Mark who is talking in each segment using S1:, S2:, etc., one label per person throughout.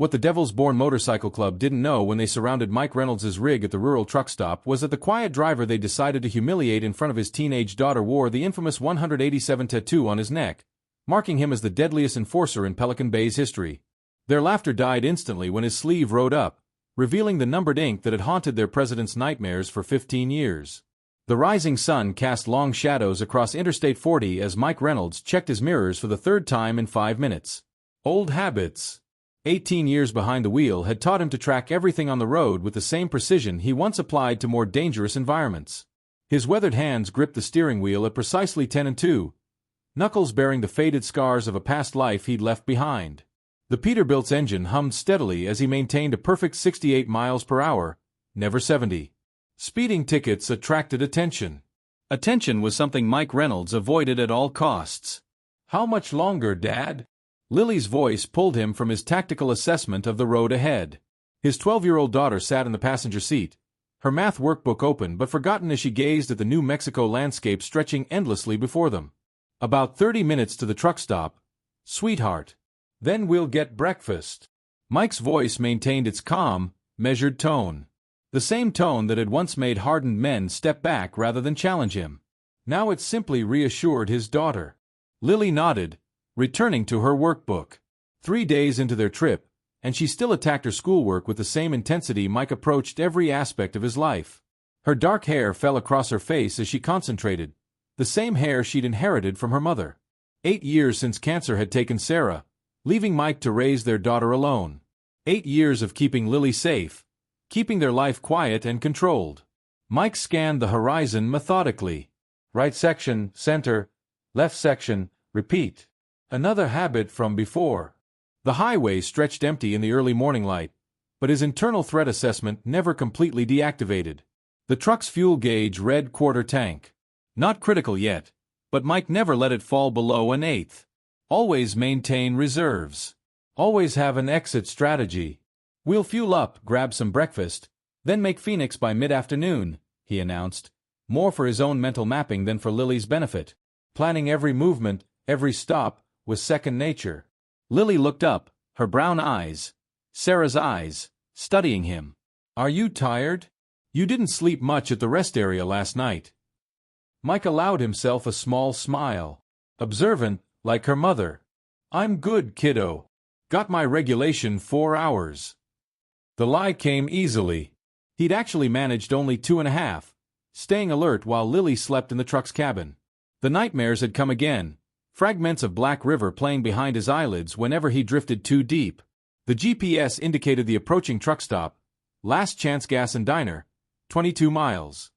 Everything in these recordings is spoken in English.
S1: What the Devil's Born Motorcycle Club didn't know when they surrounded Mike Reynolds' rig at the rural truck stop was that the quiet driver they decided to humiliate in front of his teenage daughter wore the infamous 187 tattoo on his neck, marking him as the deadliest enforcer in Pelican Bay's history. Their laughter died instantly when his sleeve rode up, revealing the numbered ink that had haunted their president's nightmares for 15 years. The rising sun cast long shadows across Interstate 40 as Mike Reynolds checked his mirrors for the third time in 5 minutes. Old habits. 18 years behind the wheel had taught him to track everything on the road with the same precision he once applied to more dangerous environments. His weathered hands gripped the steering wheel at precisely 10 and 2, knuckles bearing the faded scars of a past life he'd left behind. The Peterbilt's engine hummed steadily as he maintained a perfect 68 miles per hour, never 70. Speeding tickets attracted attention. Attention was something Mike Reynolds avoided at all costs. "How much longer, Dad?" Lily's voice pulled him from his tactical assessment of the road ahead. His 12-year-old daughter sat in the passenger seat, her math workbook open but forgotten as she gazed at the New Mexico landscape stretching endlessly before them. "About 30 minutes to the truck stop, sweetheart. Then we'll get breakfast." Mike's voice maintained its calm, measured tone. The same tone that had once made hardened men step back rather than challenge him. Now it simply reassured his daughter. Lily nodded, returning to her workbook. 3 days into their trip, and she still attacked her schoolwork with the same intensity Mike approached every aspect of his life. Her dark hair fell across her face as she concentrated, the same hair she'd inherited from her mother. 8 years since cancer had taken Sarah, leaving Mike to raise their daughter alone. 8 years of keeping Lily safe, keeping their life quiet and controlled. Mike scanned the horizon methodically. Right section, center, left section, repeat. Another habit from before. The highway stretched empty in the early morning light, but his internal threat assessment never completely deactivated. The truck's fuel gauge read quarter tank. Not critical yet, but Mike never let it fall below an eighth. Always maintain reserves. Always have an exit strategy. "We'll fuel up, grab some breakfast, then make Phoenix by mid-afternoon," he announced, more for his own mental mapping than for Lily's benefit. Planning every movement, every stop, was second nature. Lily looked up, her brown eyes, Sarah's eyes, studying him. "Are you tired? You didn't sleep much at the rest area last night." Mike allowed himself a small smile. Observant, like her mother. "I'm good, kiddo. Got my regulation 4 hours." The lie came easily. He'd actually managed only 2.5, staying alert while Lily slept in the truck's cabin. The nightmares had come again, fragments of Black River playing behind his eyelids whenever he drifted too deep. The GPS indicated the approaching truck stop, Last Chance Gas and Diner, 22 miles.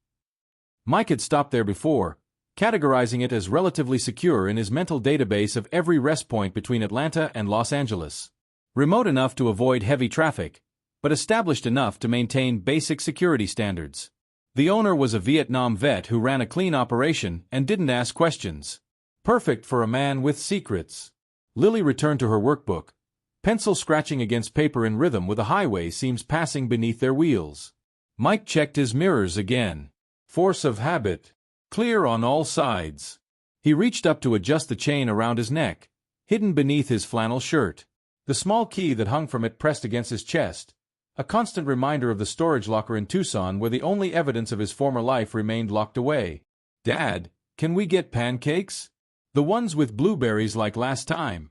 S1: Mike had stopped there before, categorizing it as relatively secure in his mental database of every rest point between Atlanta and Los Angeles. Remote enough to avoid heavy traffic, but established enough to maintain basic security standards. The owner was a Vietnam vet who ran a clean operation and didn't ask questions. Perfect for a man with secrets. Lily returned to her workbook, pencil scratching against paper in rhythm with a highway seams passing beneath their wheels. Mike checked his mirrors again. Force of habit. Clear on all sides. He reached up to adjust the chain around his neck, hidden beneath his flannel shirt. The small key that hung from it pressed against his chest, a constant reminder of the storage locker in Tucson where the only evidence of his former life remained locked away. "Dad, can we get pancakes? The ones with blueberries like last time?"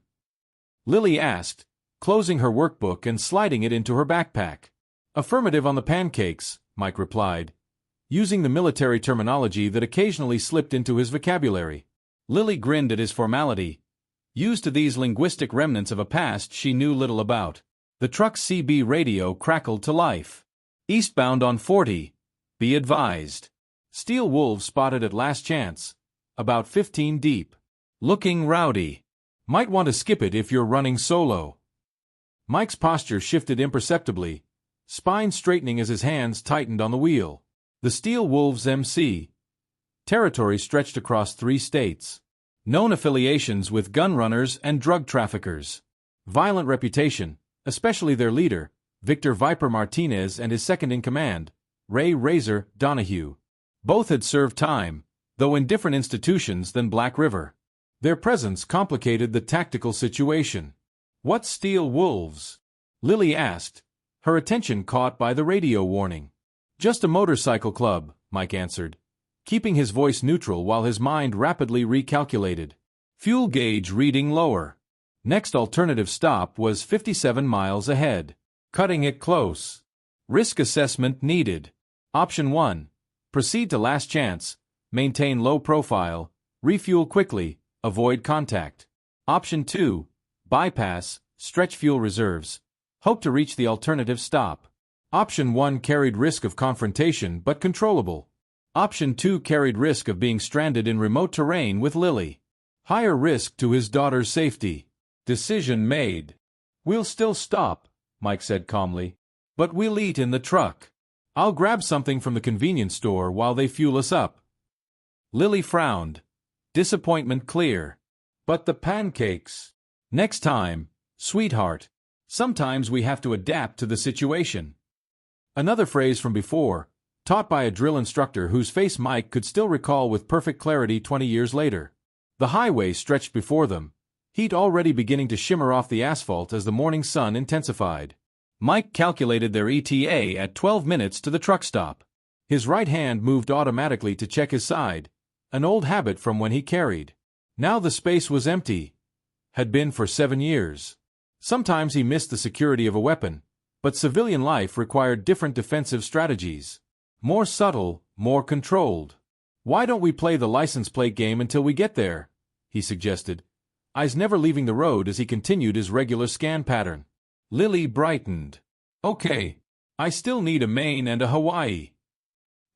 S1: Lily asked, closing her workbook and sliding it into her backpack. "Affirmative on the pancakes," Mike replied, using the military terminology that occasionally slipped into his vocabulary. Lily grinned at his formality, used to these linguistic remnants of a past she knew little about. The truck's CB radio crackled to life. "Eastbound on 40. Be advised. Steel wolves spotted at Last Chance. About 15 deep. Looking rowdy. Might want to skip it if you're running solo." Mike's posture shifted imperceptibly, spine straightening as his hands tightened on the wheel. The Steel Wolves MC. Territory stretched across 3 states. Known affiliations with gun runners and drug traffickers. Violent reputation, especially their leader, Victor Viper Martinez, and his second-in-command, Ray Razor Donahue. Both had served time, though in different institutions than Black River. Their presence complicated the tactical situation. What Steel Wolves? Lily asked, her attention caught by the radio warning. Just a motorcycle club, Mike answered, keeping his voice neutral while his mind rapidly recalculated. Fuel gauge reading lower. Next alternative stop was 57 miles ahead. Cutting it close. Risk assessment needed. Option 1. Proceed to last chance, maintain low profile, refuel quickly, avoid contact. Option 2. Bypass, stretch fuel reserves. Hope to reach the alternative stop. Option 1 carried risk of confrontation but controllable. Option 2 carried risk of being stranded in remote terrain with Lily. Higher risk to his daughter's safety. Decision made. We'll still stop, Mike said calmly. But we'll eat in the truck. I'll grab something from the convenience store while they fuel us up. Lily frowned. Disappointment clear. But the pancakes. Next time, sweetheart. Sometimes we have to adapt to the situation. Another phrase from before, taught by a drill instructor whose face Mike could still recall with perfect clarity 20 years later. The highway stretched before them, heat already beginning to shimmer off the asphalt as the morning sun intensified. Mike calculated their ETA at 12 minutes to the truck stop. His right hand moved automatically to check his side, an old habit from when he carried. Now the space was empty. Had been for 7 years. Sometimes he missed the security of a weapon, but civilian life required different defensive strategies. More subtle, more controlled. Why don't we play the license plate game until we get there? He suggested, eyes never leaving the road as he continued his regular scan pattern. Lily brightened. Okay. I still need a Maine and a Hawaii.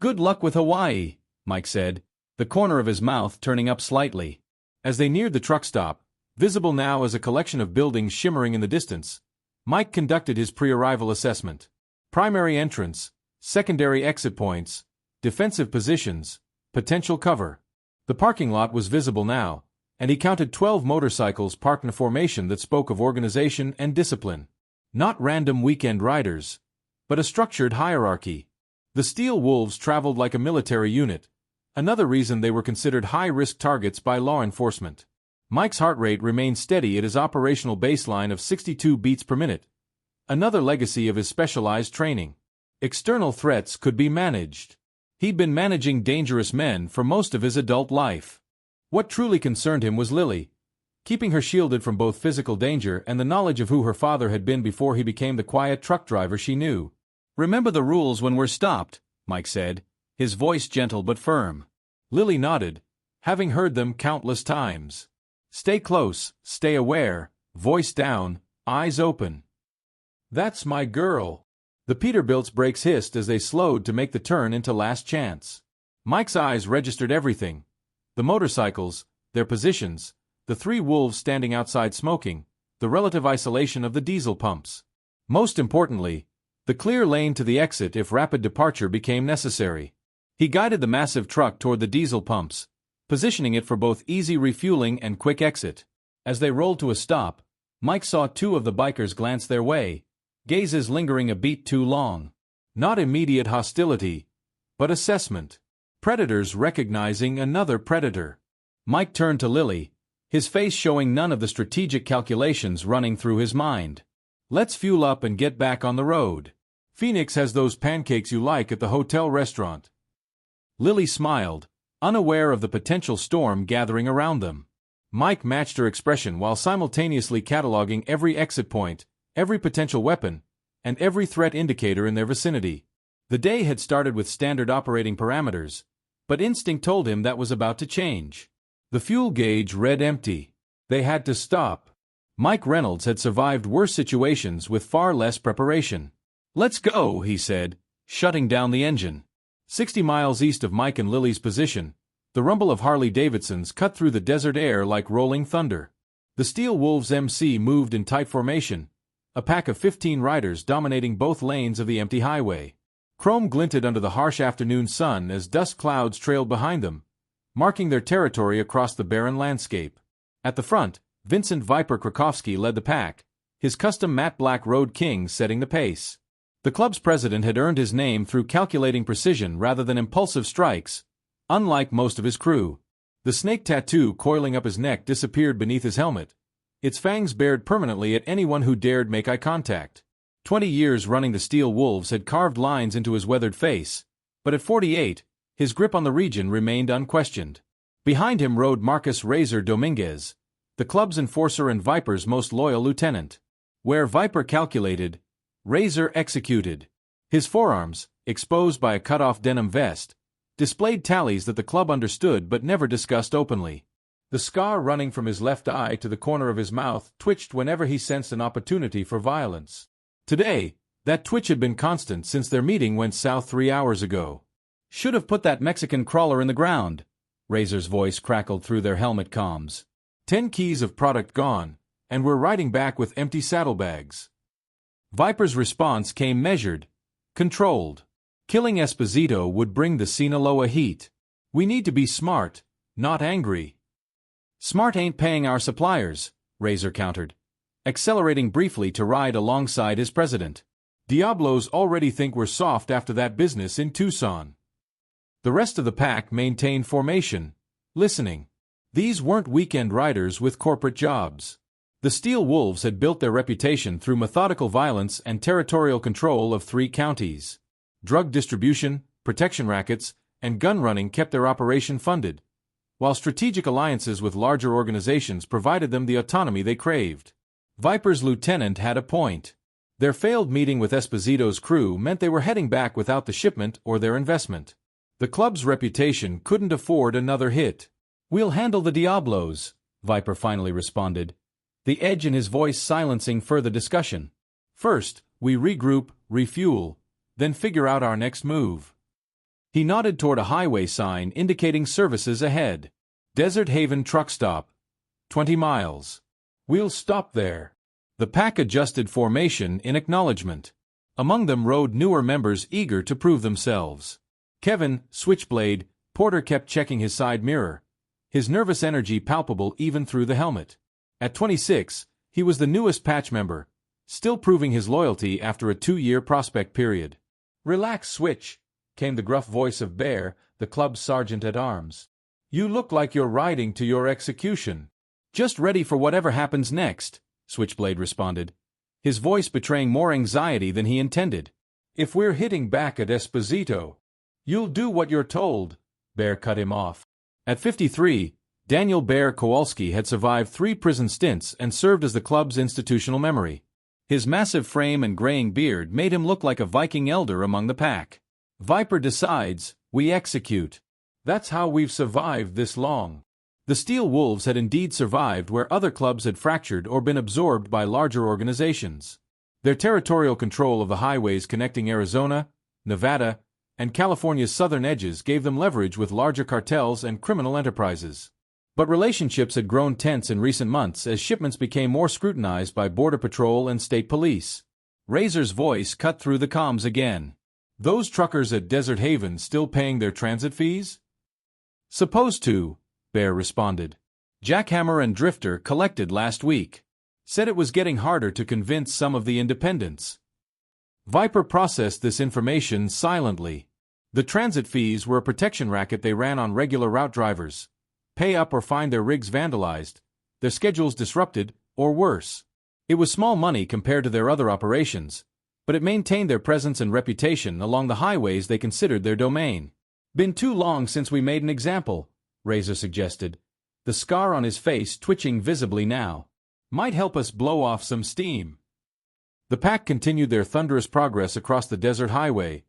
S1: Good luck with Hawaii, Mike said, the corner of his mouth turning up slightly. As they neared the truck stop, visible now as a collection of buildings shimmering in the distance, Mike conducted his pre-arrival assessment. Primary entrance, secondary exit points, defensive positions, potential cover. The parking lot was visible now, and he counted 12 motorcycles parked in a formation that spoke of organization and discipline. Not random weekend riders, but a structured hierarchy. The Steel Wolves traveled like a military unit, another reason they were considered high-risk targets by law enforcement. Mike's heart rate remained steady at his operational baseline of 62 beats per minute, another legacy of his specialized training. External threats could be managed. He'd been managing dangerous men for most of his adult life. What truly concerned him was Lily, keeping her shielded from both physical danger and the knowledge of who her father had been before he became the quiet truck driver she knew. Remember the rules when we're stopped, Mike said, his voice gentle but firm. Lily nodded, having heard them countless times. Stay close, stay aware, voice down, eyes open. That's my girl. The Peterbilt's brakes hissed as they slowed to make the turn into Last Chance. Mike's eyes registered everything. The motorcycles, their positions, the 3 wolves standing outside smoking, the relative isolation of the diesel pumps. Most importantly, the clear lane to the exit if rapid departure became necessary. He guided the massive truck toward the diesel pumps, positioning it for both easy refueling and quick exit. As they rolled to a stop, Mike saw 2 of the bikers glance their way, gazes lingering a beat too long. Not immediate hostility, but assessment. Predators recognizing another predator. Mike turned to Lily, his face showing none of the strategic calculations running through his mind. Let's fuel up and get back on the road. Phoenix has those pancakes you like at the hotel restaurant. Lily smiled, unaware of the potential storm gathering around them. Mike matched her expression while simultaneously cataloging every exit point, every potential weapon, and every threat indicator in their vicinity. The day had started with standard operating parameters, but instinct told him that was about to change. The fuel gauge read empty. They had to stop. Mike Reynolds had survived worse situations with far less preparation. Let's go, he said, shutting down the engine. 60 miles east of Mike and Lily's position, the rumble of Harley-Davidsons cut through the desert air like rolling thunder. The Steel Wolves MC moved in tight formation, a pack of 15 riders dominating both lanes of the empty highway. Chrome glinted under the harsh afternoon sun as dust clouds trailed behind them, marking their territory across the barren landscape. At the front, Vincent Viper Krakowski led the pack, his custom matte black Road King setting the pace. The club's president had earned his name through calculating precision rather than impulsive strikes, unlike most of his crew. The snake tattoo coiling up his neck disappeared beneath his helmet, its fangs bared permanently at anyone who dared make eye contact. 20 years running the Steel Wolves had carved lines into his weathered face, but at 48, his grip on the region remained unquestioned. Behind him rode Marcus Razor Dominguez, the club's enforcer and Viper's most loyal lieutenant. Where Viper calculated, Razor executed. His forearms, exposed by a cut-off denim vest, displayed tallies that the club understood but never discussed openly. The scar running from his left eye to the corner of his mouth twitched whenever he sensed an opportunity for violence. Today, that twitch had been constant since their meeting went south 3 hours ago. "Should have put that Mexican crawler in the ground," Razor's voice crackled through their helmet comms. 10 keys of product gone, and we're riding back with empty saddlebags. Viper's response came measured, controlled. Killing Esposito would bring the Sinaloa heat. "We need to be smart, not angry." "Smart ain't paying our suppliers," Razor countered, accelerating briefly to ride alongside his president. "Diablos already think we're soft after that business in Tucson." The rest of the pack maintained formation, listening. These weren't weekend riders with corporate jobs. The Steel Wolves had built their reputation through methodical violence and territorial control of 3 counties. Drug distribution, protection rackets, and gun running kept their operation funded, while strategic alliances with larger organizations provided them the autonomy they craved. Viper's lieutenant had a point. Their failed meeting with Esposito's crew meant they were heading back without the shipment or their investment. The club's reputation couldn't afford another hit. "We'll handle the Diablos," Viper finally responded, the edge in his voice silencing further discussion. "First, we regroup, refuel, then figure out our next move." He nodded toward a highway sign indicating services ahead. "Desert Haven Truck Stop. 20 miles. We'll stop there." The pack adjusted formation in acknowledgement. Among them rode newer members eager to prove themselves. Kevin, Switchblade, Porter kept checking his side mirror, his nervous energy palpable even through the helmet. At 26, he was the newest patch member, still proving his loyalty after a 2-year prospect period. "Relax, Switch," came the gruff voice of Bear, the club's sergeant-at-arms. "You look like you're riding to your execution." "Just ready for whatever happens next," Switchblade responded, his voice betraying more anxiety than he intended. "If we're hitting back at Esposito, you'll do what you're told," Bear cut him off. At 53, Daniel Bear Kowalski had survived 3 prison stints and served as the club's institutional memory. His massive frame and graying beard made him look like a Viking elder among the pack. "Viper decides, we execute. That's how we've survived this long." The Steel Wolves had indeed survived where other clubs had fractured or been absorbed by larger organizations. Their territorial control of the highways connecting Arizona, Nevada, and California's southern edges gave them leverage with larger cartels and criminal enterprises. But relationships had grown tense in recent months as shipments became more scrutinized by Border Patrol and state police. Razor's voice cut through the comms again. "Those truckers at Desert Haven still paying their transit fees?" "Supposed to," Bear responded. "Jackhammer and Drifter collected last week. Said it was getting harder to convince some of the independents." Viper processed this information silently. The transit fees were a protection racket they ran on regular route drivers. Pay up or find their rigs vandalized, their schedules disrupted, or worse. It was small money compared to their other operations, but it maintained their presence and reputation along the highways they considered their domain. "Been too long since we made an example," Razor suggested, the scar on his face twitching visibly now. "Might help us blow off some steam." The pack continued their thunderous progress across the desert highway,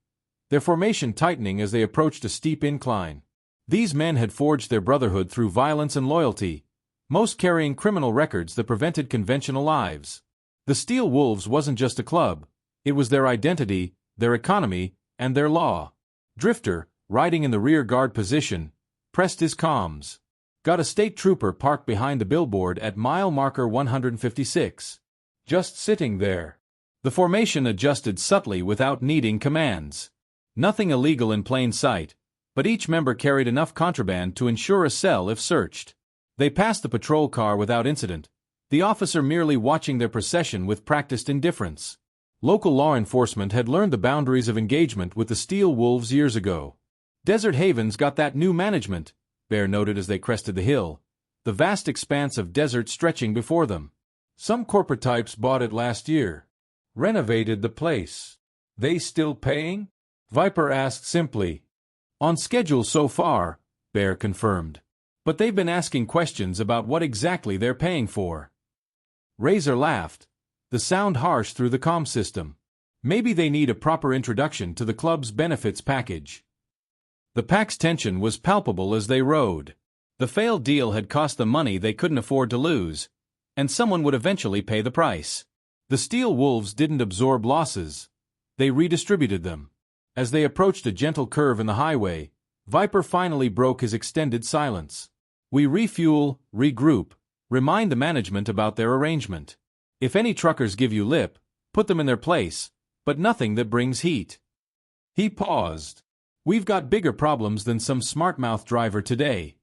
S1: their formation tightening as they approached a steep incline. These men had forged their brotherhood through violence and loyalty, most carrying criminal records that prevented conventional lives. The Steel Wolves wasn't just a club, it was their identity, their economy, and their law. Drifter, riding in the rear guard position, pressed his comms. "Got a state trooper parked behind the billboard at mile marker 156. Just sitting there." The formation adjusted subtly without needing commands. Nothing illegal in plain sight, but each member carried enough contraband to ensure a cell if searched. They passed the patrol car without incident, the officer merely watching their procession with practiced indifference. Local law enforcement had learned the boundaries of engagement with the Steel Wolves years ago. "Desert Haven's got that new management," Bear noted as they crested the hill, the vast expanse of desert stretching before them. "Some corporate types bought it last year." Renovated the place. They still paying? Viper asked simply. On schedule so far, Bear confirmed. But they've been asking questions about what exactly they're paying for. Razor laughed, the sound harsh through the comm system. Maybe they need a proper introduction to the club's benefits package. The pack's tension was palpable as they rode. The failed deal had cost them money they couldn't afford to lose, and someone would eventually pay the price. The Steel Wolves didn't absorb losses. They redistributed them. As they approached a gentle curve in the highway, Viper finally broke his extended silence. We refuel, regroup, remind the management about their arrangement. If any truckers give you lip, put them in their place, but nothing that brings heat. He paused. We've got bigger problems than some smartmouth driver today.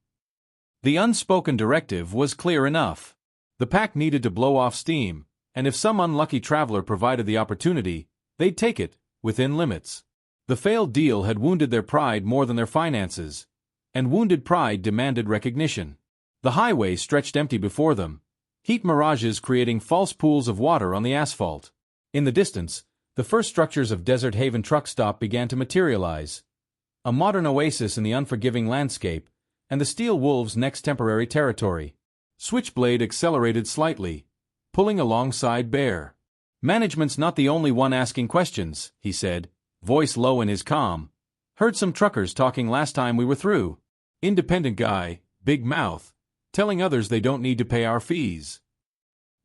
S1: The unspoken directive was clear enough. The pack needed to blow off steam, and if some unlucky traveler provided the opportunity, they'd take it, within limits. The failed deal had wounded their pride more than their finances, and wounded pride demanded recognition. The highway stretched empty before them, heat mirages creating false pools of water on the asphalt. In the distance, the first structures of Desert Haven Truck Stop began to materialize. A modern oasis in the unforgiving landscape, and the Steel Wolves' next temporary territory. Switchblade accelerated slightly, pulling alongside Bear. Management's not the only one asking questions, he said, voice low in his comm. Heard some truckers talking last time we were through. Independent guy, big mouth, telling others they don't need to pay our fees.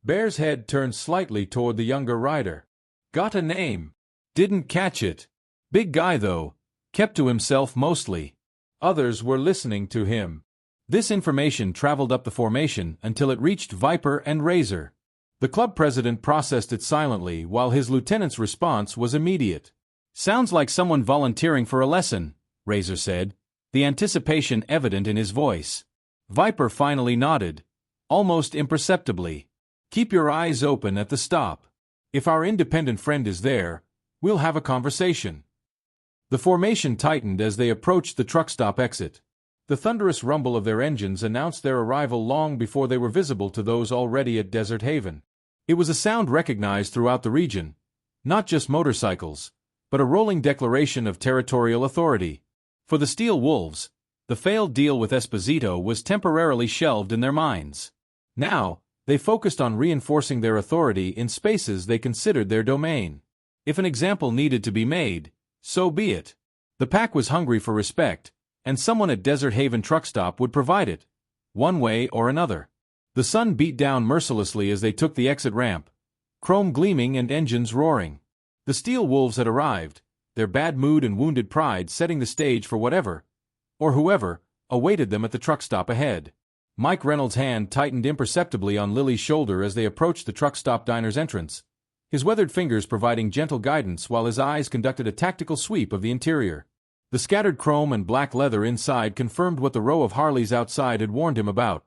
S1: Bear's head turned slightly toward the younger rider. Got a name. Didn't catch it. Big guy though, kept to himself mostly. Others were listening to him. This information traveled up the formation until it reached Viper and Razor. The club president processed it silently while his lieutenant's response was immediate. Sounds like someone volunteering for a lesson, Razor said, the anticipation evident in his voice. Viper finally nodded, almost imperceptibly. Keep your eyes open at the stop. If our independent friend is there, we'll have a conversation. The formation tightened as they approached the truck stop exit. The thunderous rumble of their engines announced their arrival long before they were visible to those already at Desert Haven. It was a sound recognized throughout the region, not just motorcycles, but a rolling declaration of territorial authority. For the Steel Wolves, the failed deal with Esposito was temporarily shelved in their minds. Now, they focused on reinforcing their authority in spaces they considered their domain. If an example needed to be made, so be it. The pack was hungry for respect, and someone at Desert Haven Truck Stop would provide it, one way or another. The sun beat down mercilessly as they took the exit ramp, chrome gleaming and engines roaring. The Steel Wolves had arrived, their bad mood and wounded pride setting the stage for whatever, or whoever, awaited them at the truck stop ahead. Mike Reynolds' hand tightened imperceptibly on Lily's shoulder as they approached the truck stop diner's entrance, his weathered fingers providing gentle guidance while his eyes conducted a tactical sweep of the interior. The scattered chrome and black leather inside confirmed what the row of Harleys outside had warned him about.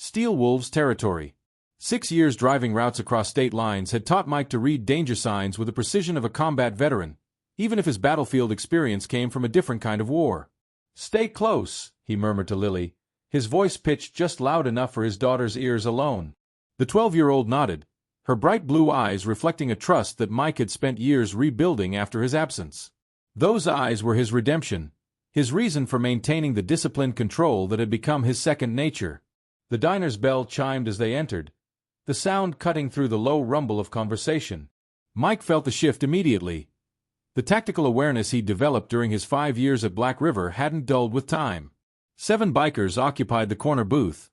S1: Steel Wolves territory. 6 years driving routes across state lines had taught Mike to read danger signs with the precision of a combat veteran, even if his battlefield experience came from a different kind of war. "Stay close," he murmured to Lily, his voice pitched just loud enough for his daughter's ears alone. The 12-year-old nodded, her bright blue eyes reflecting a trust that Mike had spent years rebuilding after his absence. Those eyes were his redemption, his reason for maintaining the disciplined control that had become his second nature. The diner's bell chimed as they entered, the sound cutting through the low rumble of conversation. Mike felt the shift immediately. The tactical awareness he'd developed during his 5 years at Black River hadn't dulled with time. 7 bikers occupied the corner booth,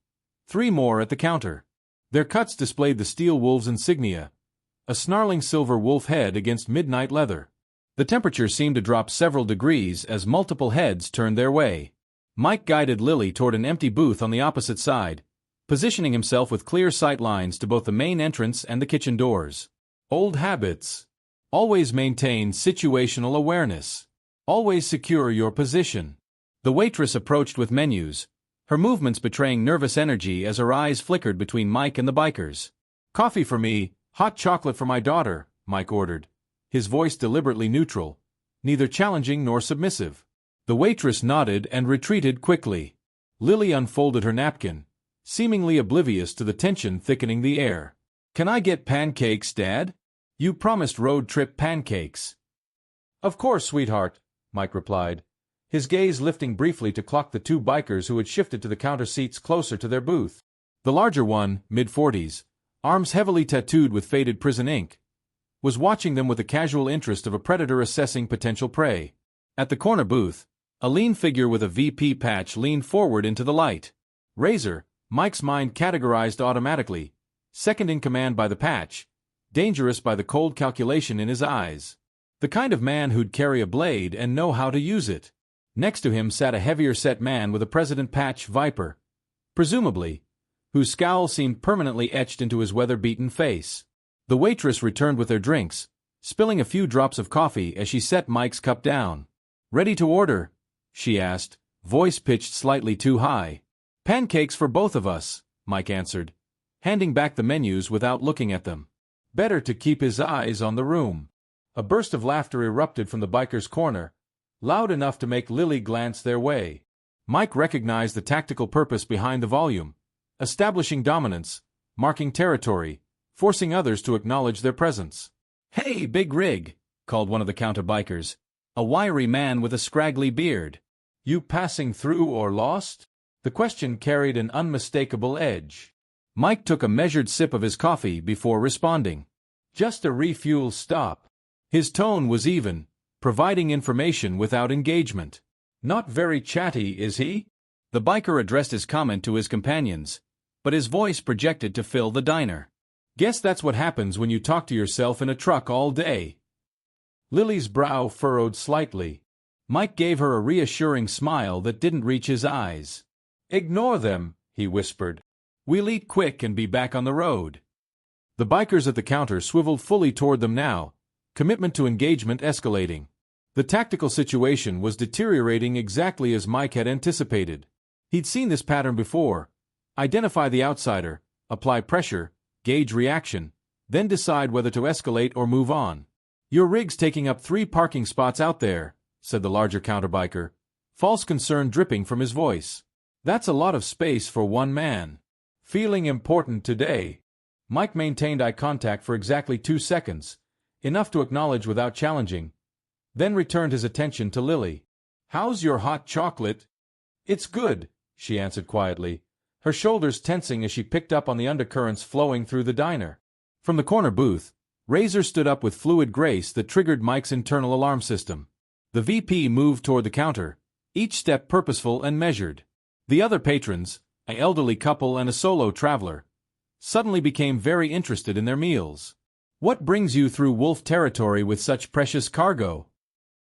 S1: 3 more at the counter. Their cuts displayed the Steel Wolves insignia, a snarling silver wolf head against midnight leather. The temperature seemed to drop several degrees as multiple heads turned their way. Mike guided Lily toward an empty booth on the opposite side, positioning himself with clear sight lines to both the main entrance and the kitchen doors. Old habits. Always maintain situational awareness. Always secure your position. The waitress approached with menus, her movements betraying nervous energy as her eyes flickered between Mike and the bikers. "Coffee for me, hot chocolate for my daughter," Mike ordered, his voice deliberately neutral, neither challenging nor submissive. The waitress nodded and retreated quickly. Lily unfolded her napkin, seemingly oblivious to the tension thickening the air. "Can I get pancakes, Dad?" You promised road trip pancakes. Of course, sweetheart, Mike replied, his gaze lifting briefly to clock the two bikers who had shifted to the counter seats closer to their booth. The larger one, mid-40s, arms heavily tattooed with faded prison ink, was watching them with the casual interest of a predator assessing potential prey. At the corner booth, a lean figure with a VP patch leaned forward into the light. Razor, Mike's mind categorized automatically, second in command by the patch, dangerous by the cold calculation in his eyes. The kind of man who'd carry a blade and know how to use it. Next to him sat a heavier-set man with a president patch Viper, presumably, whose scowl seemed permanently etched into his weather-beaten face. The waitress returned with their drinks, spilling a few drops of coffee as she set Mike's cup down. "Ready to order?" she asked, voice pitched slightly too high. "Pancakes for both of us," Mike answered, handing back the menus without looking at them. Better to keep his eyes on the room. A burst of laughter erupted from the biker's corner, loud enough to make Lily glance their way. Mike recognized the tactical purpose behind the volume, establishing dominance, marking territory, forcing others to acknowledge their presence. "Hey, Big Rig," called one of the counter bikers, a wiry man with a scraggly beard. "You passing through or lost?" The question carried an unmistakable edge. Mike took a measured sip of his coffee before responding. "Just a refuel stop." His tone was even, providing information without engagement. "Not very chatty, is he?" The biker addressed his comment to his companions, but his voice projected to fill the diner. "Guess that's what happens when you talk to yourself in a truck all day." Lily's brow furrowed slightly. Mike gave her a reassuring smile that didn't reach his eyes. "Ignore them," he whispered. "We'll eat quick and be back on the road." The bikers at the counter swiveled fully toward them now, commitment to engagement escalating. The tactical situation was deteriorating exactly as Mike had anticipated. He'd seen this pattern before. Identify the outsider, apply pressure, gauge reaction, then decide whether to escalate or move on. "Your rig's taking up 3 parking spots out there," said the larger counterbiker, false concern dripping from his voice. "That's a lot of space for one man." "Feeling important today?" Mike maintained eye contact for exactly 2 seconds, enough to acknowledge without challenging, then returned his attention to Lily. "How's your hot chocolate?" "It's good," she answered quietly, her shoulders tensing as she picked up on the undercurrents flowing through the diner. From the corner booth, Razor stood up with fluid grace that triggered Mike's internal alarm system. The VP moved toward the counter, each step purposeful and measured. The other patrons, an elderly couple and a solo traveler, suddenly became very interested in their meals. "What brings you through wolf territory with such precious cargo?"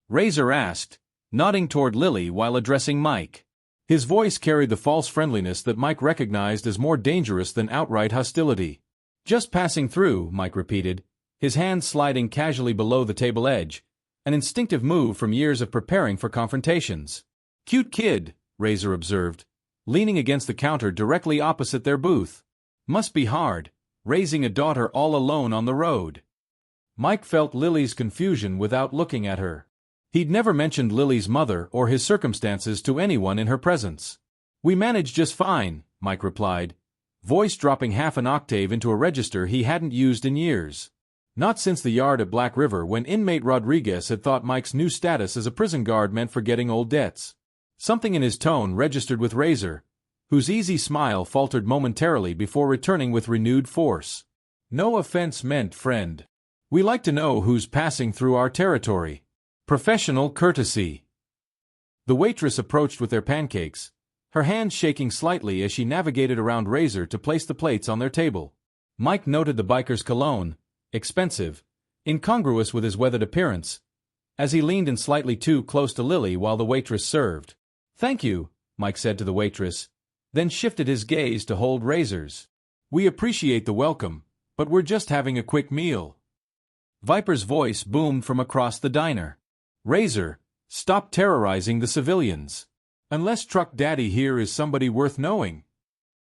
S1: Razor asked, nodding toward Lily while addressing Mike. His voice carried the false friendliness that Mike recognized as more dangerous than outright hostility. "Just passing through," Mike repeated, his hand sliding casually below the table edge, an instinctive move from years of preparing for confrontations. "Cute kid," Razor observed, leaning against the counter directly opposite their booth. "Must be hard, raising a daughter all alone on the road." Mike felt Lily's confusion without looking at her. He'd never mentioned Lily's mother or his circumstances to anyone in her presence. "We manage just fine," Mike replied, voice dropping half an octave into a register he hadn't used in years. Not since the yard at Black River when inmate Rodriguez had thought Mike's new status as a prison guard meant forgetting old debts. Something in his tone registered with Razor, whose easy smile faltered momentarily before returning with renewed force. "No offense meant, friend. We like to know who's passing through our territory. Professional courtesy." The waitress approached with their pancakes, her hands shaking slightly as she navigated around Razor to place the plates on their table. Mike noted the biker's cologne, expensive, incongruous with his weathered appearance, as he leaned in slightly too close to Lily while the waitress served. "Thank you," Mike said to the waitress, then shifted his gaze to hold Razor's. "We appreciate the welcome, but we're just having a quick meal." Viper's voice boomed from across the diner. "Razor, stop terrorizing the civilians. Unless Truck Daddy here is somebody worth knowing."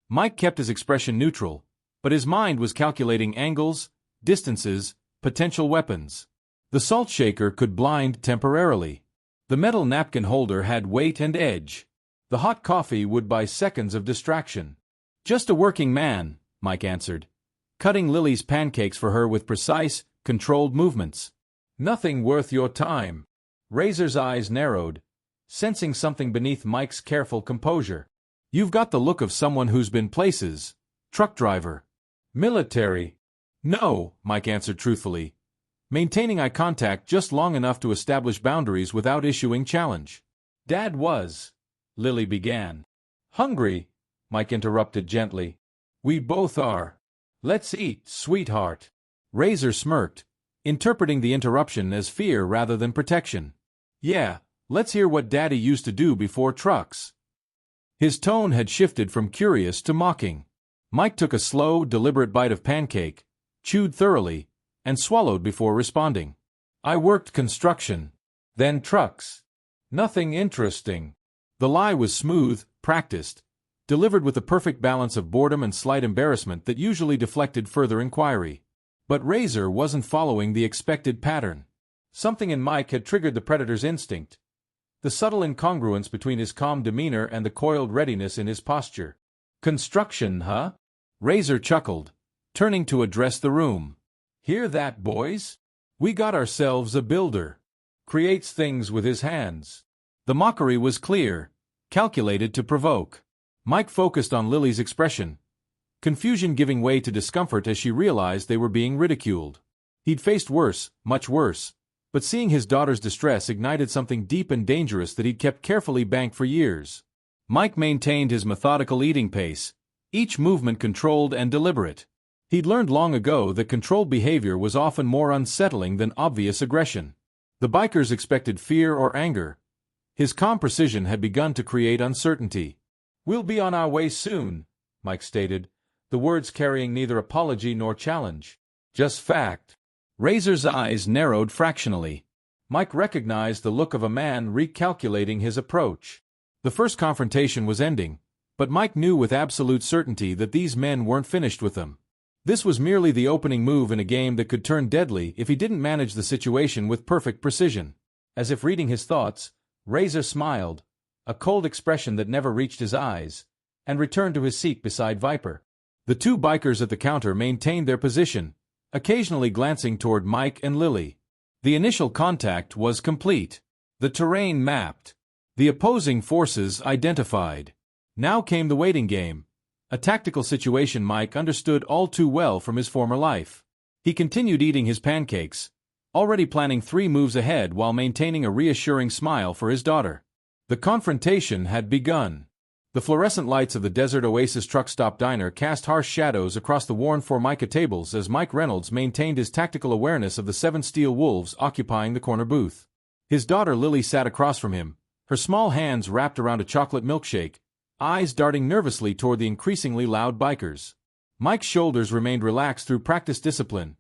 S1: Mike kept his expression neutral, but his mind was calculating angles, distances, potential weapons. The salt shaker could blind temporarily. The metal napkin holder had weight and edge. The hot coffee would buy seconds of distraction. "Just a working man," Mike answered, cutting Lily's pancakes for her with precise, controlled movements. Nothing worth your time. Razor's eyes narrowed, sensing something beneath Mike's careful composure. You've got the look of someone who's been places. Truck driver. Military. No, Mike answered truthfully, maintaining eye contact just long enough to establish boundaries without issuing challenge. Dad was, Lily began. Hungry, Mike interrupted gently. We both are. Let's eat, sweetheart. Razor smirked, interpreting the interruption as fear rather than protection. Yeah, let's hear what Daddy used to do before trucks. His tone had shifted from curious to mocking. Mike took a slow, deliberate bite of pancake, chewed thoroughly, and swallowed before responding. I worked construction, then trucks. Nothing interesting. The lie was smooth, practiced, delivered with the perfect balance of boredom and slight embarrassment that usually deflected further inquiry. But Razor wasn't following the expected pattern. Something in Mike had triggered the predator's instinct. The subtle incongruence between his calm demeanor and the coiled readiness in his posture. Construction, huh? Razor chuckled, turning to address the room. Hear that, boys? We got ourselves a builder. Creates things with his hands. The mockery was clear, calculated to provoke. Mike focused on Lily's expression, confusion giving way to discomfort as she realized they were being ridiculed. He'd faced worse, much worse, but seeing his daughter's distress ignited something deep and dangerous that he'd kept carefully banked for years. Mike maintained his methodical eating pace, each movement controlled and deliberate. He'd learned long ago that controlled behavior was often more unsettling than obvious aggression. The bikers expected fear or anger. His calm precision had begun to create uncertainty. We'll be on our way soon, Mike stated, the words carrying neither apology nor challenge. Just fact. Razor's eyes narrowed fractionally. Mike recognized the look of a man recalculating his approach. The first confrontation was ending, but Mike knew with absolute certainty that these men weren't finished with him. This was merely the opening move in a game that could turn deadly if he didn't manage the situation with perfect precision. As if reading his thoughts, Razor smiled, a cold expression that never reached his eyes, and returned to his seat beside Viper. The two bikers at the counter maintained their position, occasionally glancing toward Mike and Lily. The initial contact was complete. The terrain mapped. The opposing forces identified. Now came the waiting game, a tactical situation Mike understood all too well from his former life. He continued eating his pancakes, already planning 3 moves ahead while maintaining a reassuring smile for his daughter. The confrontation had begun. The fluorescent lights of the Desert Oasis truck stop diner cast harsh shadows across the worn Formica tables as Mike Reynolds maintained his tactical awareness of the 7 steel wolves occupying the corner booth. His daughter Lily sat across from him, her small hands wrapped around a chocolate milkshake, eyes darting nervously toward the increasingly loud bikers. Mike's shoulders remained relaxed through practiced discipline,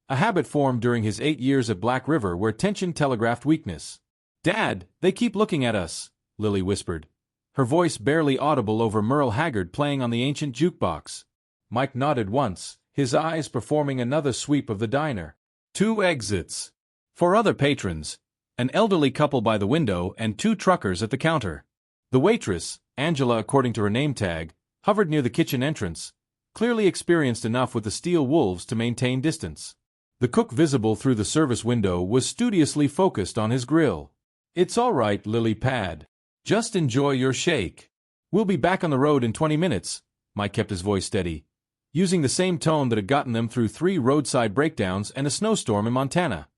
S1: a habit formed during his 8 years at Black River where tension telegraphed weakness. Dad, they keep looking at us, Lily whispered, her voice barely audible over Merle Haggard playing on the ancient jukebox. Mike nodded once, his eyes performing another sweep of the diner. 2 exits. 4 other patrons, an elderly couple by the window and 2 truckers at the counter. The waitress, Angela according to her name tag, hovered near the kitchen entrance, clearly experienced enough with the steel wolves to maintain distance. The cook visible through the service window was studiously focused on his grill. It's all right, Lily Pad. Just enjoy your shake. We'll be back on the road in 20 minutes, Mike kept his voice steady, using the same tone that had gotten them through 3 roadside breakdowns and a snowstorm in Montana.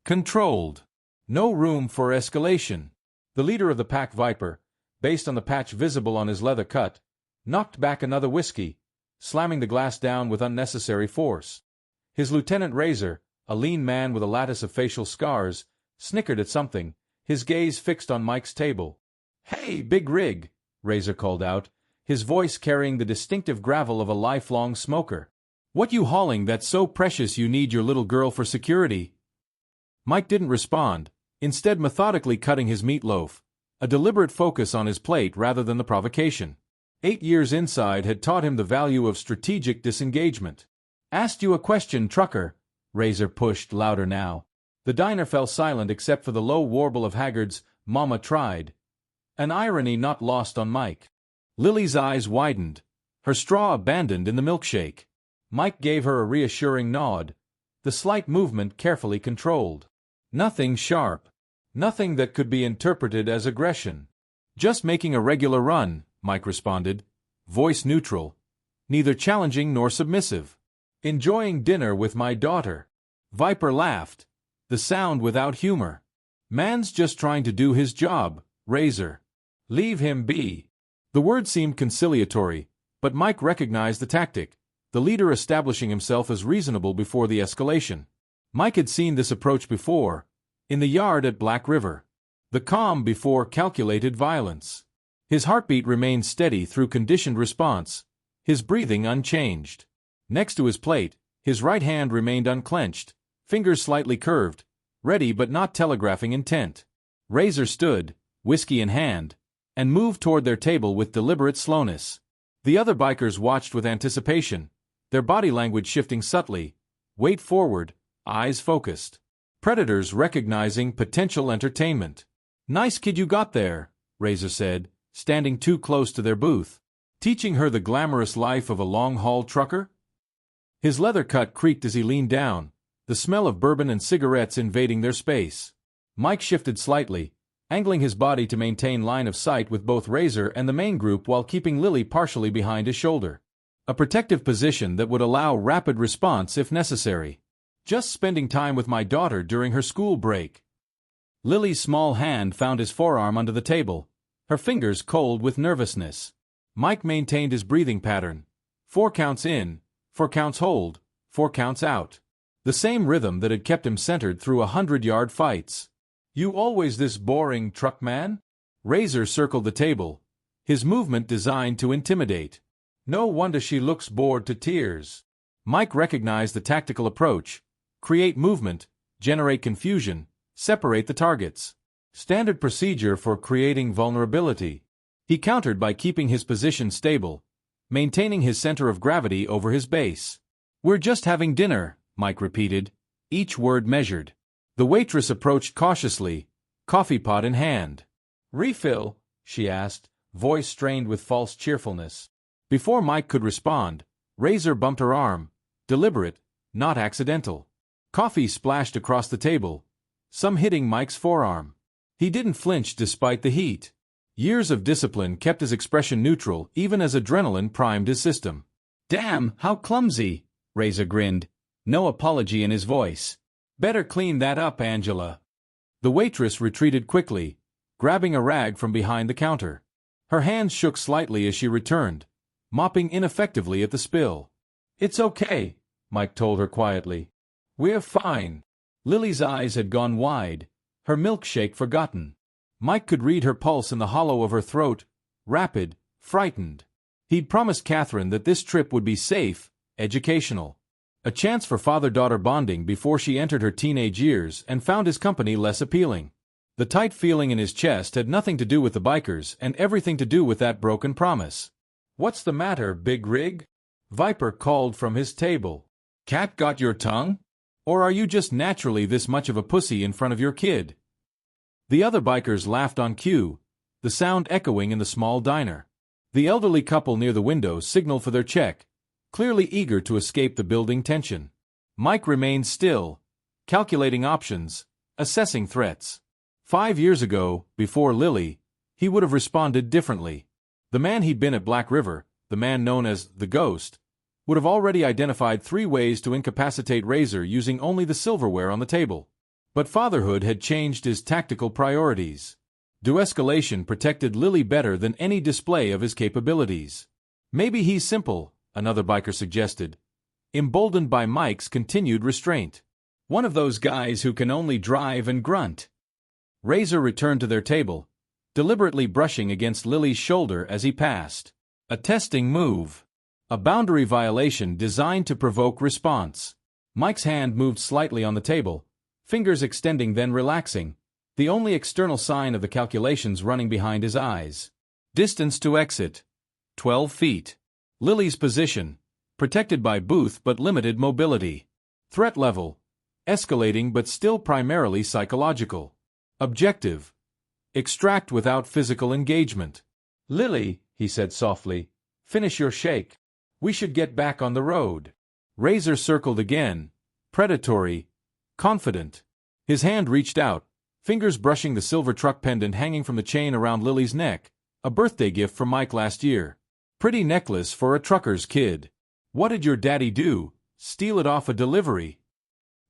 S1: Controlled. No room for escalation. The leader of the pack, Viper, based on the patch visible on his leather cut, knocked back another whiskey, slamming the glass down with unnecessary force. His lieutenant Razor, a lean man with a lattice of facial scars, snickered at something, his gaze fixed on Mike's table. Hey, big rig, Razor called out, his voice carrying the distinctive gravel of a lifelong smoker. What you hauling that's so precious you need your little girl for security? Mike didn't respond, instead methodically cutting his meatloaf, a deliberate focus on his plate rather than the provocation. 8 years inside had taught him the value of strategic disengagement. Asked you a question, trucker, Razor pushed louder now. The diner fell silent except for the low warble of Haggard's "Mama tried," an irony not lost on Mike. Lily's eyes widened, her straw abandoned in the milkshake. Mike gave her a reassuring nod, the slight movement carefully controlled. Nothing sharp. Nothing that could be interpreted as aggression. Just making a regular run, Mike responded, voice neutral, neither challenging nor submissive. Enjoying dinner with my daughter. Viper laughed, the sound without humor. Man's just trying to do his job, Razor. Leave him be. The word seemed conciliatory, but Mike recognized the tactic, the leader establishing himself as reasonable before the escalation. Mike had seen this approach before, in the yard at Black River. The calm before calculated violence. His heartbeat remained steady through conditioned response, his breathing unchanged. Next to his plate, his right hand remained unclenched, fingers slightly curved, ready but not telegraphing intent. Razor stood, whiskey in hand, and moved toward their table with deliberate slowness. The other bikers watched with anticipation, their body language shifting subtly, weight forward, eyes focused. Predators recognizing potential entertainment. Nice kid you got there, Razor said, standing too close to their booth. Teaching her the glamorous life of a long-haul trucker? His leather cut creaked as he leaned down, the smell of bourbon and cigarettes invading their space. Mike shifted slightly, angling his body to maintain line of sight with both Razor and the main group while keeping Lily partially behind his shoulder. A protective position that would allow rapid response if necessary. Just spending time with my daughter during her school break. Lily's small hand found his forearm under the table, her fingers cold with nervousness. Mike maintained his breathing pattern. 4 counts in, 4 counts hold, 4 counts out. The same rhythm that had kept him centered through 100-yard fights. You always this boring truck man? Razor circled the table, his movement designed to intimidate. No wonder she looks bored to tears. Mike recognized the tactical approach. Create movement, generate confusion, separate the targets. Standard procedure for creating vulnerability. He countered by keeping his position stable, maintaining his center of gravity over his base. We're just having dinner, Mike repeated, each word measured. The waitress approached cautiously, coffee pot in hand. Refill? She asked, voice strained with false cheerfulness. Before Mike could respond, Razor bumped her arm, deliberate, not accidental. Coffee splashed across the table, some hitting Mike's forearm. He didn't flinch despite the heat. Years of discipline kept his expression neutral even as adrenaline primed his system. Damn, how clumsy, Razor grinned, no apology in his voice. Better clean that up, Angela. The waitress retreated quickly, grabbing a rag from behind the counter. Her hands shook slightly as she returned, mopping ineffectively at the spill. It's okay, Mike told her quietly. We're fine. Lily's eyes had gone wide, her milkshake forgotten. Mike could read her pulse in the hollow of her throat, rapid, frightened. He'd promised Catherine that this trip would be safe, educational. A chance for father-daughter bonding before she entered her teenage years and found his company less appealing. The tight feeling in his chest had nothing to do with the bikers and everything to do with that broken promise. What's the matter, Big Rig? Viper called from his table. Cat got your tongue? Or are you just naturally this much of a pussy in front of your kid? The other bikers laughed on cue, the sound echoing in the small diner. The elderly couple near the window signaled for their check, clearly eager to escape the building tension. Mike remained still, calculating options, assessing threats. 5 years ago, before Lily, he would have responded differently. The man he'd been at Black River, the man known as the Ghost, would have already identified 3 ways to incapacitate Razor using only the silverware on the table. But fatherhood had changed his tactical priorities. De-escalation protected Lily better than any display of his capabilities. Maybe he's simple, another biker suggested, emboldened by Mike's continued restraint. One of those guys who can only drive and grunt. Razor returned to their table, deliberately brushing against Lily's shoulder as he passed. A testing move. A boundary violation designed to provoke response. Mike's hand moved slightly on the table, fingers extending then relaxing, the only external sign of the calculations running behind his eyes. Distance to exit. 12 feet. Lily's position. Protected by booth but limited mobility. Threat level. Escalating but still primarily psychological. Objective. Extract without physical engagement. Lily, he said softly, finish your shake. We should get back on the road. Razor circled again, predatory, confident. His hand reached out, fingers brushing the silver truck pendant hanging from the chain around Lily's neck, a birthday gift from Mike last year. Pretty necklace for a trucker's kid. What did your daddy do? Steal it off a delivery?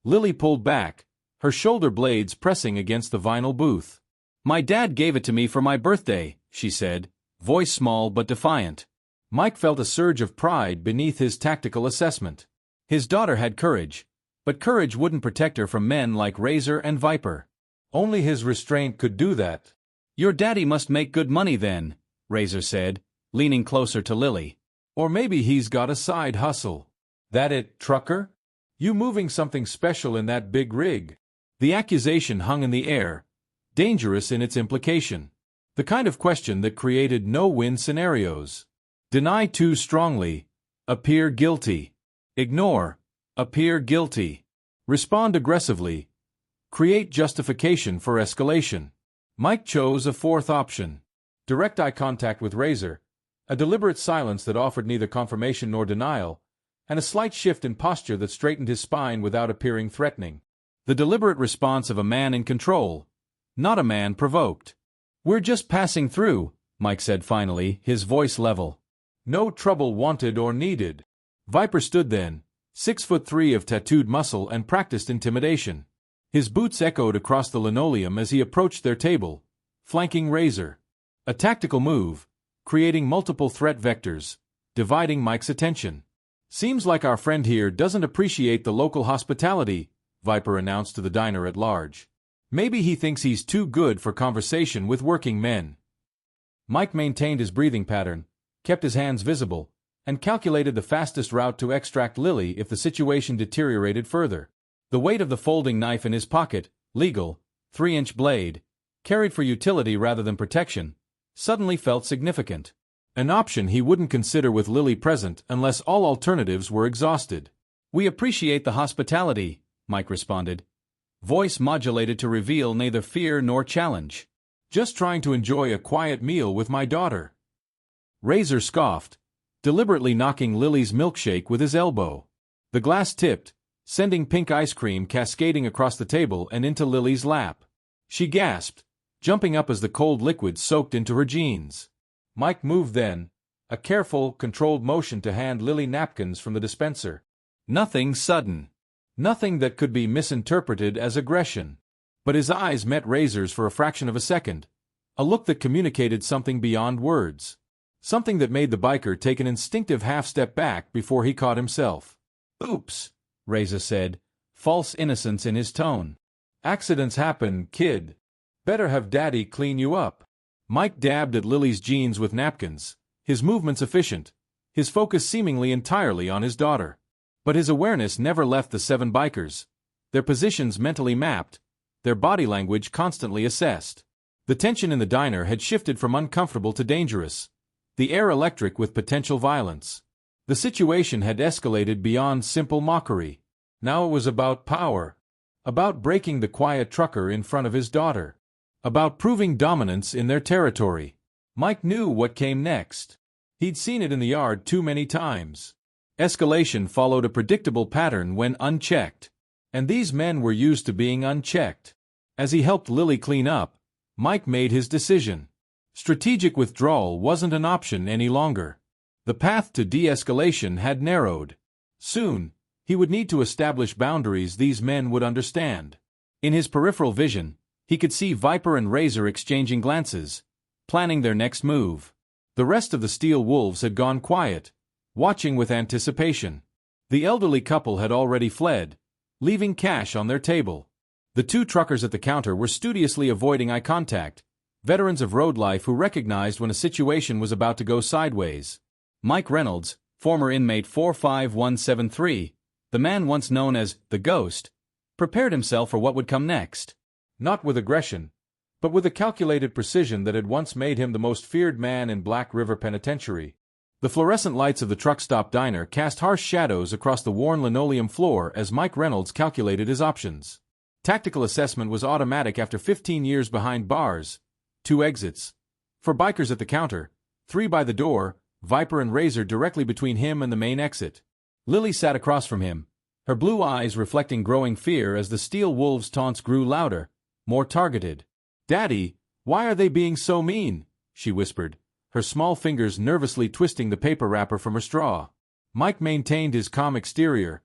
S1: Lily pulled back, her shoulder blades pressing against the vinyl booth. My dad gave it to me for my birthday, she said, voice small but defiant. Mike felt a surge of pride beneath his tactical assessment. His daughter had courage, but courage wouldn't protect her from men like Razor and Viper. Only his restraint could do that. Your daddy must make good money then, Razor said, leaning closer to Lily. Or maybe he's got a side hustle. That it, trucker? You moving something special in that big rig? The accusation hung in the air, dangerous in its implication. The kind of question that created no-win scenarios. Deny too strongly. Appear guilty. Ignore. Appear guilty. Respond aggressively. Create justification for escalation. Mike chose a fourth option. Direct eye contact with Razor, a deliberate silence that offered neither confirmation nor denial, and a slight shift in posture that straightened his spine without appearing threatening. The deliberate response of a man in control, not a man provoked. We're just passing through, Mike said finally, his voice level. No trouble wanted or needed. Viper stood then, 6'3" of tattooed muscle and practiced intimidation. His boots echoed across the linoleum as he approached their table, flanking Razor. A tactical move, creating multiple threat vectors, dividing Mike's attention. Seems like our friend here doesn't appreciate the local hospitality, Viper announced to the diner at large. Maybe he thinks he's too good for conversation with working men. Mike maintained his breathing pattern, kept his hands visible, and calculated the fastest route to extract Lily if the situation deteriorated further. The weight of the folding knife in his pocket, legal, 3-inch blade, carried for utility rather than protection, suddenly felt significant. An option he wouldn't consider with Lily present unless all alternatives were exhausted. We appreciate the hospitality, Mike responded, voice modulated to reveal neither fear nor challenge. Just trying to enjoy a quiet meal with my daughter. Razor scoffed, deliberately knocking Lily's milkshake with his elbow. The glass tipped, sending pink ice cream cascading across the table and into Lily's lap. She gasped, jumping up as the cold liquid soaked into her jeans. Mike moved then, a careful, controlled motion to hand Lily napkins from the dispenser. Nothing sudden. Nothing that could be misinterpreted as aggression. But his eyes met Razor's for a fraction of a second, a look that communicated something beyond words. Something that made the biker take an instinctive half-step back before he caught himself. Oops, Razor said, false innocence in his tone. Accidents happen, kid. Better have Daddy clean you up. Mike dabbed at Lily's jeans with napkins, his movements efficient, his focus seemingly entirely on his daughter. But his awareness never left the 7 bikers, their positions mentally mapped, their body language constantly assessed. The tension in the diner had shifted from uncomfortable to dangerous, the air electric with potential violence. The situation had escalated beyond simple mockery. Now it was about power. About breaking the quiet trucker in front of his daughter. About proving dominance in their territory. Mike knew what came next. He'd seen it in the yard too many times. Escalation followed a predictable pattern when unchecked. And these men were used to being unchecked. As he helped Lily clean up, Mike made his decision. Strategic withdrawal wasn't an option any longer. The path to de-escalation had narrowed. Soon, he would need to establish boundaries these men would understand. In his peripheral vision, he could see Viper and Razor exchanging glances, planning their next move. The rest of the Steel Wolves had gone quiet, watching with anticipation. The elderly couple had already fled, leaving cash on their table. The 2 truckers at the counter were studiously avoiding eye contact, veterans of road life who recognized when a situation was about to go sideways. Mike Reynolds, former inmate 45173, the man once known as the Ghost, prepared himself for what would come next. Not with aggression, but with the calculated precision that had once made him the most feared man in Black River Penitentiary. The fluorescent lights of the truck stop diner cast harsh shadows across the worn linoleum floor as Mike Reynolds calculated his options. Tactical assessment was automatic after 15 years behind bars. 2 exits. For bikers at the counter, 3 by the door, Viper and Razor directly between him and the main exit. Lily sat across from him, her blue eyes reflecting growing fear as the steel wolf's taunts grew louder, more targeted. "Daddy, why are they being so mean?" she whispered, her small fingers nervously twisting the paper wrapper from her straw. Mike maintained his calm exterior,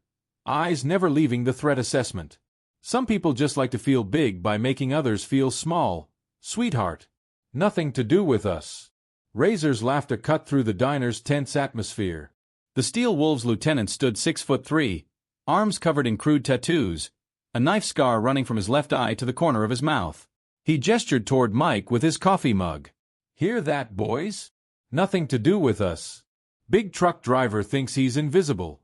S1: eyes never leaving the threat assessment. "Some people just like to feel big by making others feel small, sweetheart. Nothing to do with us." Razor's laughter cut through the diner's tense atmosphere. The Steel Wolves lieutenant stood 6'3", arms covered in crude tattoos, a knife scar running from his left eye to the corner of his mouth. He gestured toward Mike with his coffee mug. "Hear that, boys? Nothing to do with us. Big truck driver thinks he's invisible."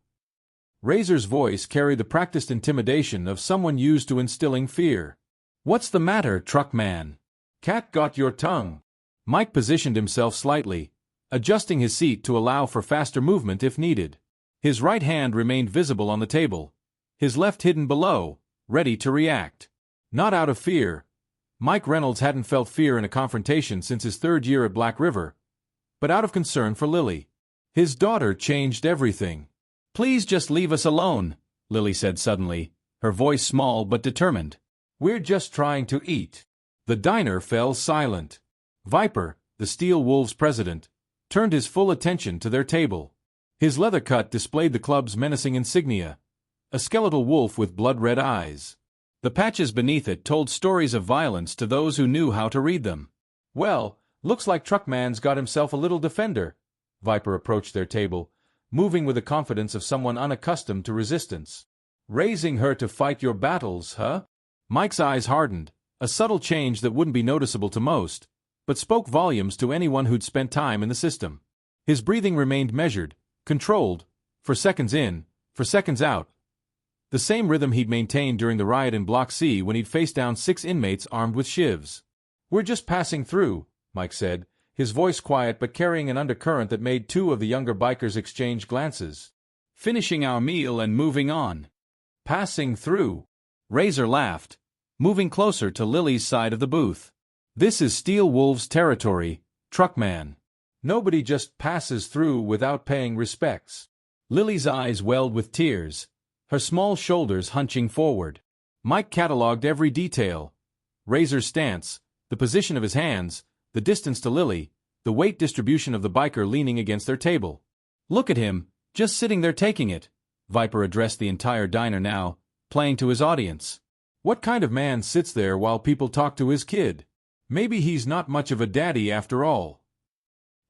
S1: Razor's voice carried the practiced intimidation of someone used to instilling fear. "What's the matter, truck man? Cat got your tongue?" Mike positioned himself slightly, adjusting his seat to allow for faster movement if needed. His right hand remained visible on the table, his left hidden below, ready to react. Not out of fear. Mike Reynolds hadn't felt fear in a confrontation since his 3rd year at Black River, but out of concern for Lily. His daughter changed everything. "Please just leave us alone," Lily said suddenly, her voice small but determined. "We're just trying to eat." The diner fell silent. Viper, the Steel Wolves president, turned his full attention to their table. His leather cut displayed the club's menacing insignia, a skeletal wolf with blood-red eyes. The patches beneath it told stories of violence to those who knew how to read them. "Well, looks like Truckman's got himself a little defender." Viper approached their table, moving with the confidence of someone unaccustomed to resistance. "Raising her to fight your battles, huh?" Mike's eyes hardened, a subtle change that wouldn't be noticeable to most, but spoke volumes to anyone who'd spent time in the system. His breathing remained measured, controlled, for seconds in, for seconds out. The same rhythm he'd maintained during the riot in Block C when he'd faced down 6 inmates armed with shivs. "We're just passing through," Mike said, his voice quiet but carrying an undercurrent that made 2 of the younger bikers exchange glances. "Finishing our meal and moving on." "Passing through." Razor laughed, moving closer to Lily's side of the booth. "This is Steel Wolves territory, Truckman. Nobody just passes through without paying respects." Lily's eyes welled with tears, her small shoulders hunching forward. Mike catalogued every detail. Razor's stance, the position of his hands, the distance to Lily, the weight distribution of the biker leaning against their table. "Look at him, just sitting there taking it." Viper addressed the entire diner now, playing to his audience. "What kind of man sits there while people talk to his kid? Maybe he's not much of a daddy after all."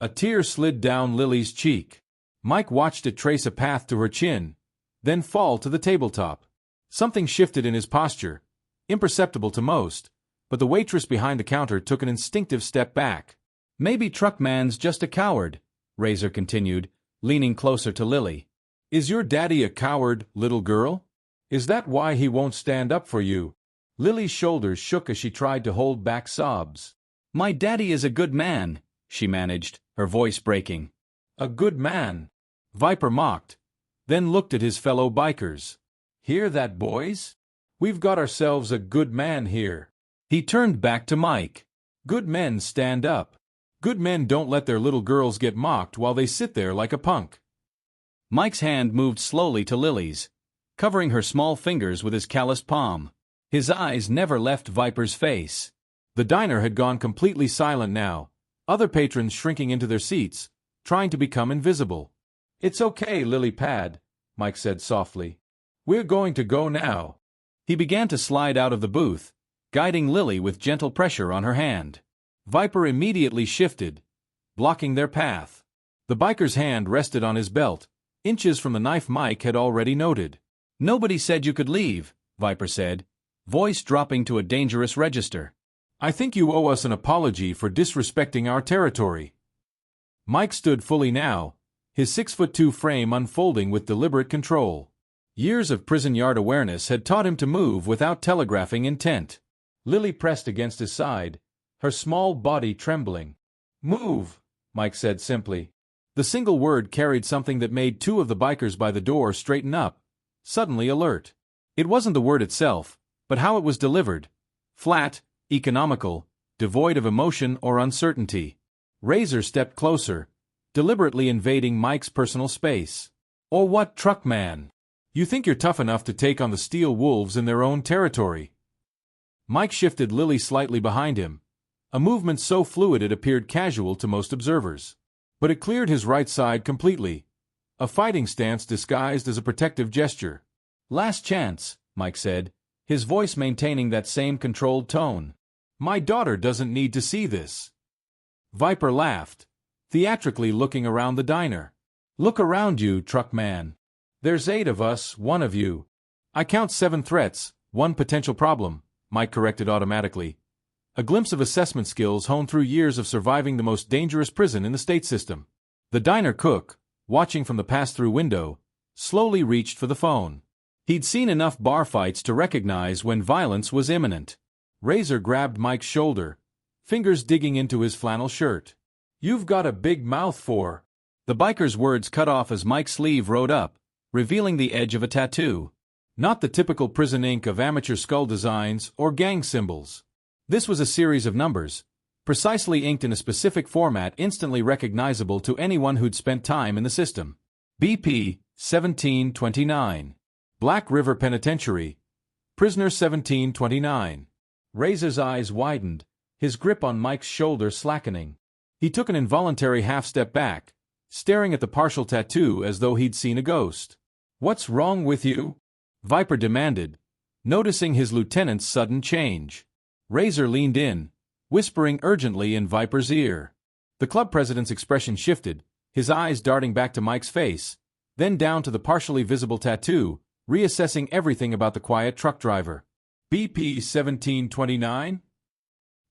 S1: A tear slid down Lily's cheek. Mike watched it trace a path to her chin, then fall to the tabletop. Something shifted in his posture, imperceptible to most, but the waitress behind the counter took an instinctive step back. "Maybe Truckman's just a coward," Razor continued, leaning closer to Lily. "Is your daddy a coward, little girl? Is that why he won't stand up for you?" Lily's shoulders shook as she tried to hold back sobs. "My daddy is a good man," she managed, her voice breaking. "A good man?" Viper mocked, then looked at his fellow bikers. "Hear that, boys? We've got ourselves a good man here." He turned back to Mike. "Good men stand up. Good men don't let their little girls get mocked while they sit there like a punk." Mike's hand moved slowly to Lily's, covering her small fingers with his calloused palm. His eyes never left Viper's face. The diner had gone completely silent now, other patrons shrinking into their seats, trying to become invisible. "It's okay, Lily Pad," Mike said softly. "We're going to go now." He began to slide out of the booth, guiding Lily with gentle pressure on her hand. Viper immediately shifted, blocking their path. The biker's hand rested on his belt, inches from the knife Mike had already noted. "Nobody said you could leave," Viper said, voice dropping to a dangerous register. "I think you owe us an apology for disrespecting our territory." Mike stood fully now, his 6'2" frame unfolding with deliberate control. Years of prison yard awareness had taught him to move without telegraphing intent. Lily pressed against his side, her small body trembling. "Move," Mike said simply. The single word carried something that made 2 of the bikers by the door straighten up, suddenly alert. It wasn't the word itself, but how it was delivered. Flat, economical, devoid of emotion or uncertainty. Razor stepped closer, deliberately invading Mike's personal space. "Or what, Truckman?" You think you're tough enough to take on the steel wolves in their own territory? Mike shifted Lily slightly behind him, a movement so fluid it appeared casual to most observers. But it cleared his right side completely, a fighting stance disguised as a protective gesture. Last chance, Mike said, his voice maintaining that same controlled tone. My daughter doesn't need to see this. Viper laughed, theatrically looking around the diner. Look around you, truck man. There's 8 of us, 1 of you. I count 7 threats, 1 potential problem, Mike corrected automatically. A glimpse of assessment skills honed through years of surviving the most dangerous prison in the state system. The diner cook, watching from the pass-through window, slowly reached for the phone. He'd seen enough bar fights to recognize when violence was imminent. Razor grabbed Mike's shoulder, fingers digging into his flannel shirt. You've got a big mouth for... The biker's words cut off as Mike's sleeve rode up, revealing the edge of a tattoo. Not the typical prison ink of amateur skull designs or gang symbols. This was a series of numbers, precisely inked in a specific format instantly recognizable to anyone who'd spent time in the system. BP 1729. Black River Penitentiary. Prisoner 1729. Razor's eyes widened, his grip on Mike's shoulder slackening. He took an involuntary half-step back, staring at the partial tattoo as though he'd seen a ghost. What's wrong with you? Viper demanded, noticing his lieutenant's sudden change. Razor leaned in, whispering urgently in Viper's ear. The club president's expression shifted, his eyes darting back to Mike's face, then down to the partially visible tattoo, reassessing everything about the quiet truck driver. BP 1729?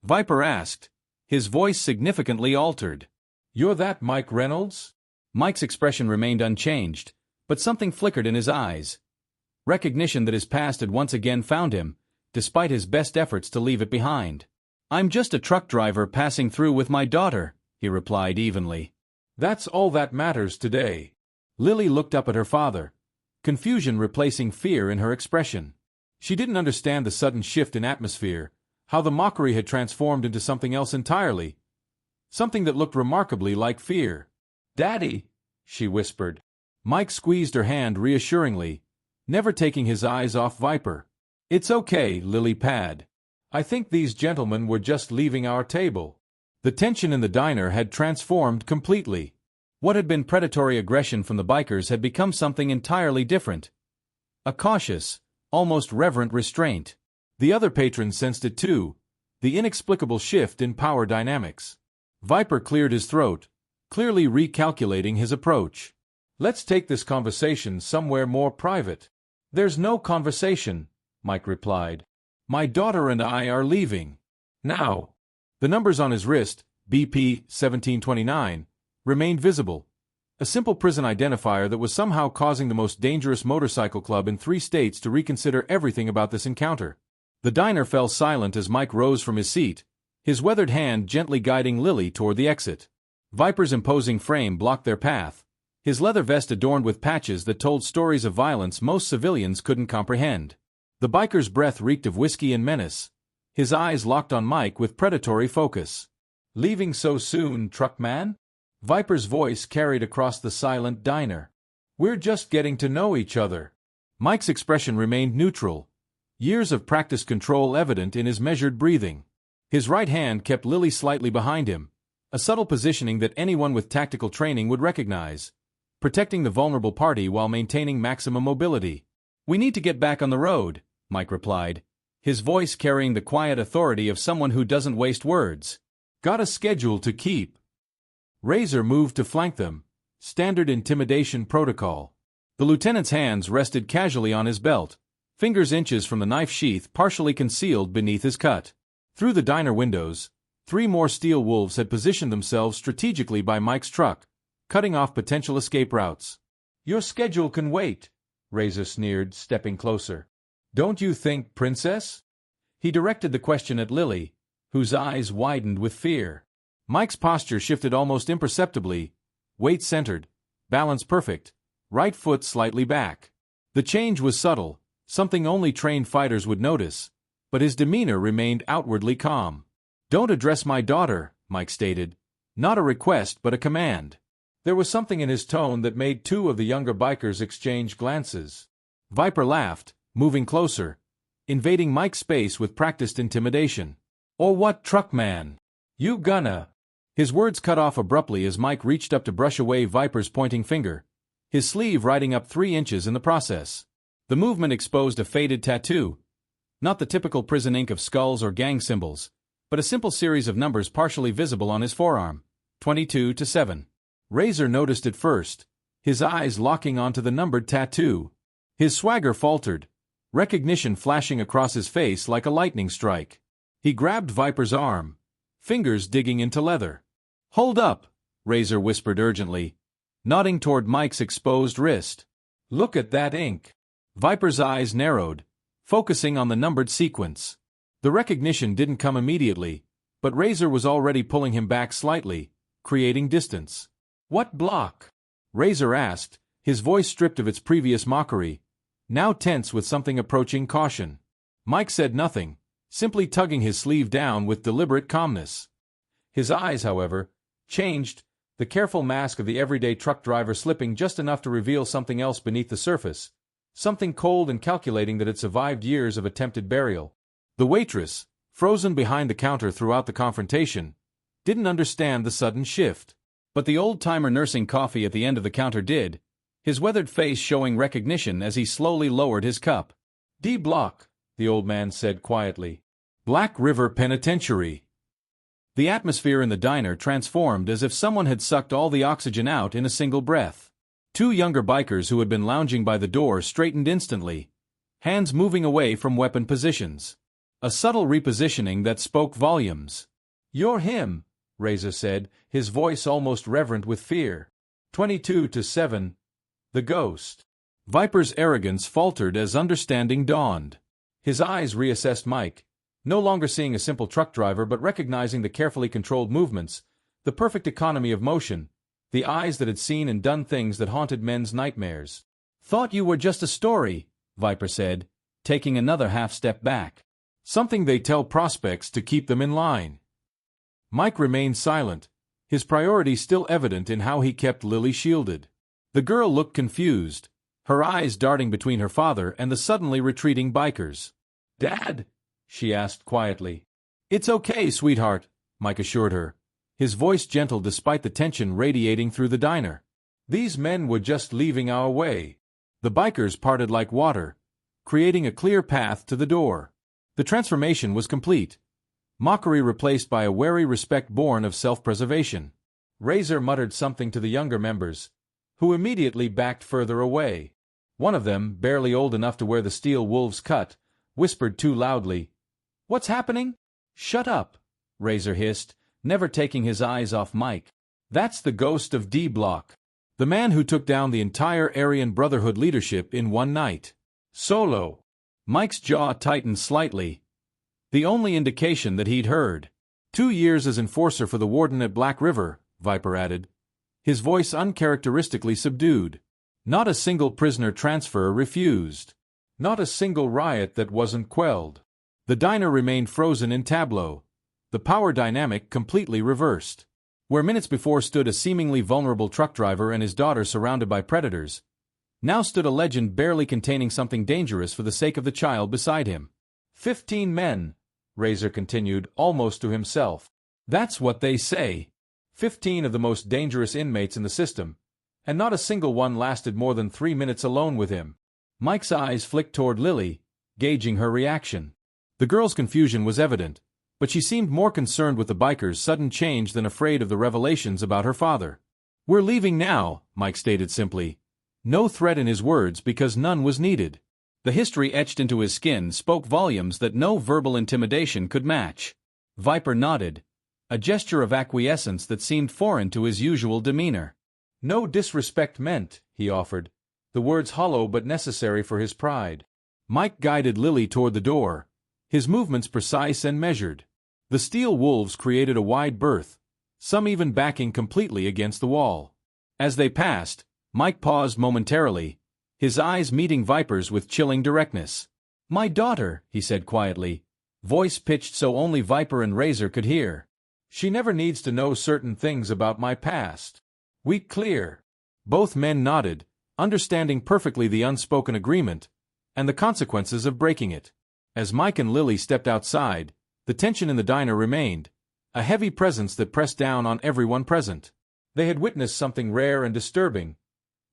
S1: Viper asked, his voice significantly altered. You're that Mike Reynolds? Mike's expression remained unchanged, but something flickered in his eyes. Recognition that his past had once again found him, despite his best efforts to leave it behind. I'm just a truck driver passing through with my daughter, he replied evenly. That's all that matters today. Lily looked up at her father, confusion replacing fear in her expression. She didn't understand the sudden shift in atmosphere, how the mockery had transformed into something else entirely, something that looked remarkably like fear. Daddy, she whispered. Mike squeezed her hand reassuringly, never taking his eyes off Viper. It's okay, Lily pad. I think these gentlemen were just leaving our table. The tension in the diner had transformed completely. What had been predatory aggression from the bikers had become something entirely different. A cautious, almost reverent restraint. The other patrons sensed it too, the inexplicable shift in power dynamics. Viper cleared his throat, clearly recalculating his approach. Let's take this conversation somewhere more private. There's no conversation, Mike replied. My daughter and I are leaving. Now. The numbers on his wrist, BP 1729, remained visible. A simple prison identifier that was somehow causing the most dangerous motorcycle club in 3 states to reconsider everything about this encounter. The diner fell silent as Mike rose from his seat, his weathered hand gently guiding Lily toward the exit. Viper's imposing frame blocked their path, his leather vest adorned with patches that told stories of violence most civilians couldn't comprehend. The biker's breath reeked of whiskey and menace, his eyes locked on Mike with predatory focus. Leaving so soon, truckman? Viper's voice carried across the silent diner. We're just getting to know each other. Mike's expression remained neutral, years of practiced control evident in his measured breathing. His right hand kept Lily slightly behind him, a subtle positioning that anyone with tactical training would recognize, protecting the vulnerable party while maintaining maximum mobility. We need to get back on the road, Mike replied, his voice carrying the quiet authority of someone who doesn't waste words. Got a schedule to keep. Razor moved to flank them, standard intimidation protocol. The lieutenant's hands rested casually on his belt, fingers inches from the knife sheath partially concealed beneath his cut. Through the diner windows, 3 more steel wolves had positioned themselves strategically by Mike's truck, cutting off potential escape routes. Your schedule can wait, Razor sneered, stepping closer. Don't you think, princess? He directed the question at Lily, whose eyes widened with fear. Mike's posture shifted almost imperceptibly, weight centered, balance perfect, right foot slightly back. The change was subtle, something only trained fighters would notice, but his demeanor remained outwardly calm. Don't address my daughter, Mike stated, not a request but a command. There was something in his tone that made 2 of the younger bikers exchange glances. Viper laughed, moving closer, invading Mike's space with practiced intimidation. "Or what, truckman? You gonna—" His words cut off abruptly as Mike reached up to brush away Viper's pointing finger, his sleeve riding up 3 inches in the process. The movement exposed a faded tattoo, not the typical prison ink of skulls or gang symbols, but a simple series of numbers partially visible on his forearm, 22-7. Razor noticed it first, his eyes locking onto the numbered tattoo. His swagger faltered, recognition flashing across his face like a lightning strike. He grabbed Viper's arm, fingers digging into leather. "Hold up," Razor whispered urgently, nodding toward Mike's exposed wrist. "Look at that ink." Viper's eyes narrowed, focusing on the numbered sequence. The recognition didn't come immediately, but Razor was already pulling him back slightly, creating distance. "What block?" Razor asked, his voice stripped of its previous mockery, now tense with something approaching caution. Mike said nothing, simply tugging his sleeve down with deliberate calmness. His eyes, however, changed, the careful mask of the everyday truck driver slipping just enough to reveal something else beneath the surface, something cold and calculating that had survived years of attempted burial. The waitress, frozen behind the counter throughout the confrontation, didn't understand the sudden shift. But the old-timer nursing coffee at the end of the counter did, his weathered face showing recognition as he slowly lowered his cup. "D Block," the old man said quietly. "Black River Penitentiary." The atmosphere in the diner transformed as if someone had sucked all the oxygen out in a single breath. 2 younger bikers who had been lounging by the door straightened instantly, hands moving away from weapon positions. A subtle repositioning that spoke volumes. "You're him," Razor said, his voice almost reverent with fear. 22-7. The ghost. Viper's arrogance faltered as understanding dawned. His eyes reassessed Mike, no longer seeing a simple truck driver but recognizing the carefully controlled movements, the perfect economy of motion, the eyes that had seen and done things that haunted men's nightmares. "Thought you were just a story," Viper said, taking another half-step back. "Something they tell prospects to keep them in line." Mike remained silent, his priority still evident in how he kept Lily shielded. The girl looked confused, her eyes darting between her father and the suddenly retreating bikers. "Dad?" she asked quietly. "It's okay, sweetheart," Mike assured her, his voice gentle despite the tension radiating through the diner. "These men were just leaving our way." The bikers parted like water, creating a clear path to the door. The transformation was complete, mockery replaced by a wary respect born of self-preservation. Razor muttered something to the younger members, who immediately backed further away. One of them, barely old enough to wear the steel wolf's cut, whispered too loudly, "What's happening?" "Shut up," Razor hissed, never taking his eyes off Mike. "That's the ghost of D Block, the man who took down the entire Aryan Brotherhood leadership in one night. Solo." Mike's jaw tightened slightly, the only indication that he'd heard. 2 years as enforcer for the warden at Black River, Viper added, his voice uncharacteristically subdued. Not a single prisoner transfer refused. Not a single riot that wasn't quelled. The diner remained frozen in tableau, the power dynamic completely reversed. Where minutes before stood a seemingly vulnerable truck driver and his daughter surrounded by predators, now stood a legend barely containing something dangerous for the sake of the child beside him. 15 men, Razor continued, almost to himself. "That's what they say. 15 of the most dangerous inmates in the system, and not a single one lasted more than 3 minutes alone with him." Mike's eyes flicked toward Lily, gauging her reaction. The girl's confusion was evident, but she seemed more concerned with the biker's sudden change than afraid of the revelations about her father. "We're leaving now," Mike stated simply. No threat in his words because none was needed. The history etched into his skin spoke volumes that no verbal intimidation could match. Viper nodded, a gesture of acquiescence that seemed foreign to his usual demeanor. "No disrespect meant," he offered, the words hollow but necessary for his pride. Mike guided Lily toward the door, his movements precise and measured. The steel wolves created a wide berth, some even backing completely against the wall. As they passed, Mike paused momentarily, his eyes meeting Viper's with chilling directness. "My daughter," he said quietly, voice pitched so only Viper and Razor could hear. "She never needs to know certain things about my past. We clear?" Both men nodded, understanding perfectly the unspoken agreement, and the consequences of breaking it. As Mike and Lily stepped outside, the tension in the diner remained, a heavy presence that pressed down on everyone present. They had witnessed something rare and disturbing,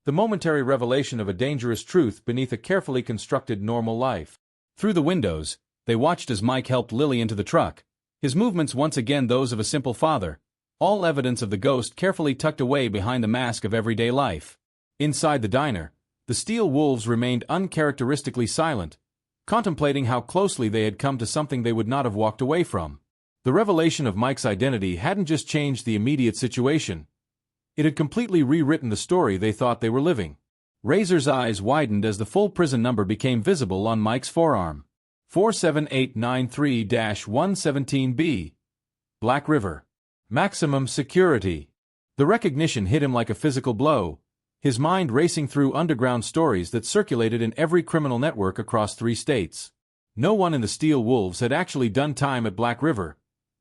S1: the momentary revelation of a dangerous truth beneath a carefully constructed normal life. Through the windows, they watched as Mike helped Lily into the truck, his movements once again those of a simple father, all evidence of the ghost carefully tucked away behind the mask of everyday life. Inside the diner, the steel wolves remained uncharacteristically silent, contemplating how closely they had come to something they would not have walked away from. The revelation of Mike's identity hadn't just changed the immediate situation. It had completely rewritten the story they thought they were living. Razor's eyes widened as the full prison number became visible on Mike's forearm. 47893-117B. Black River. Maximum security. The recognition hit him like a physical blow, his mind racing through underground stories that circulated in every criminal network across 3 states. No one in the Steel Wolves had actually done time at Black River,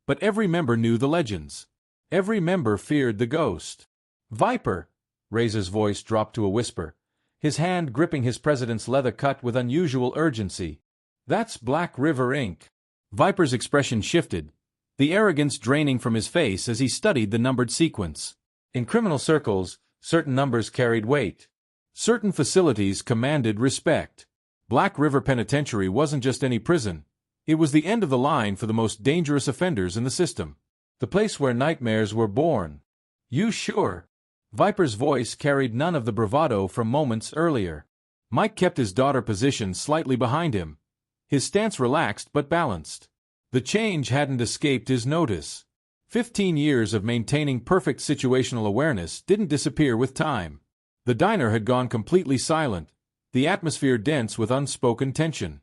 S1: but every member knew the legends. Every member feared the ghost. Viper! Razor's voice dropped to a whisper, his hand gripping his president's leather cut with unusual urgency. That's Black River Inc. Viper's expression shifted, the arrogance draining from his face as he studied the numbered sequence. In criminal circles, certain numbers carried weight. Certain facilities commanded respect. Black River Penitentiary wasn't just any prison. It was the end of the line for the most dangerous offenders in the system. The place where nightmares were born. You sure? Viper's voice carried none of the bravado from moments earlier. Mike kept his daughter positioned slightly behind him, his stance relaxed but balanced. The change hadn't escaped his notice. 15 years of maintaining perfect situational awareness didn't disappear with time. The diner had gone completely silent, the atmosphere dense with unspoken tension.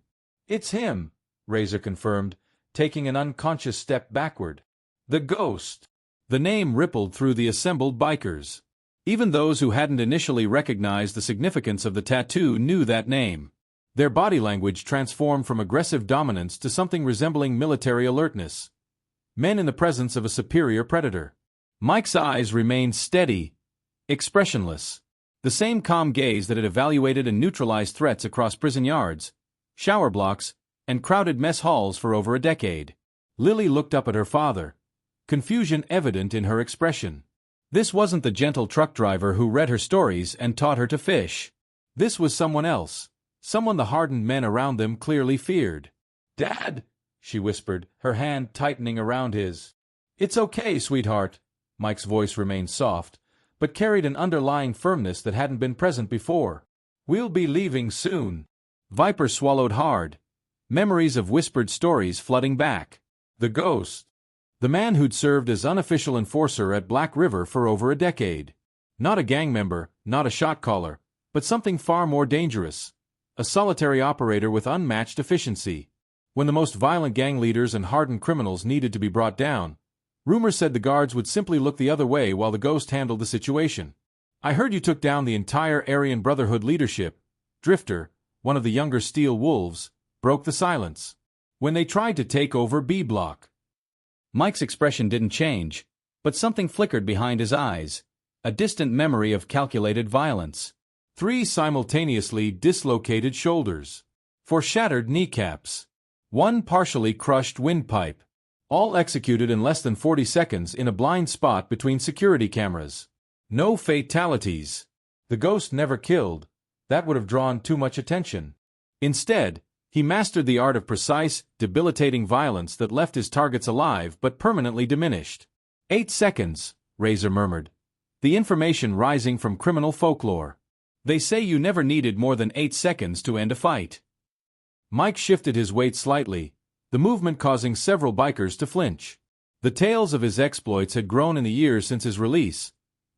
S1: It's him, Razor confirmed, taking an unconscious step backward. The ghost. The name rippled through the assembled bikers. Even those who hadn't initially recognized the significance of the tattoo knew that name. Their body language transformed from aggressive dominance to something resembling military alertness. Men in the presence of a superior predator. Mike's eyes remained steady, expressionless. The same calm gaze that had evaluated and neutralized threats across prison yards, shower blocks, and crowded mess halls for over a decade. Lily looked up at her father, confusion evident in her expression. This wasn't the gentle truck driver who read her stories and taught her to fish. This was someone else, someone the hardened men around them clearly feared. "Dad!" she whispered, her hand tightening around his. "It's okay, sweetheart." Mike's voice remained soft, but carried an underlying firmness that hadn't been present before. "We'll be leaving soon." Viper swallowed hard, memories of whispered stories flooding back. The ghost. The man who'd served as unofficial enforcer at Black River for over a decade. Not a gang member, not a shot caller, but something far more dangerous. A solitary operator with unmatched efficiency. When the most violent gang leaders and hardened criminals needed to be brought down, rumors said the guards would simply look the other way while the ghost handled the situation. "I heard you took down the entire Aryan Brotherhood leadership." Drifter, one of the younger Steel Wolves, broke the silence. "When they tried to take over B Block." Mike's expression didn't change, but something flickered behind his eyes, a distant memory of calculated violence. 3 simultaneously dislocated shoulders. 4 shattered kneecaps. 1 partially crushed windpipe. All executed in less than 40 seconds in a blind spot between security cameras. No fatalities. The ghost never killed. That would have drawn too much attention. Instead, he mastered the art of precise, debilitating violence that left his targets alive but permanently diminished. 8 seconds, Razor murmured. The information rising from criminal folklore. They say you never needed more than 8 seconds to end a fight. Mike shifted his weight slightly, the movement causing several bikers to flinch. The tales of his exploits had grown in the years since his release,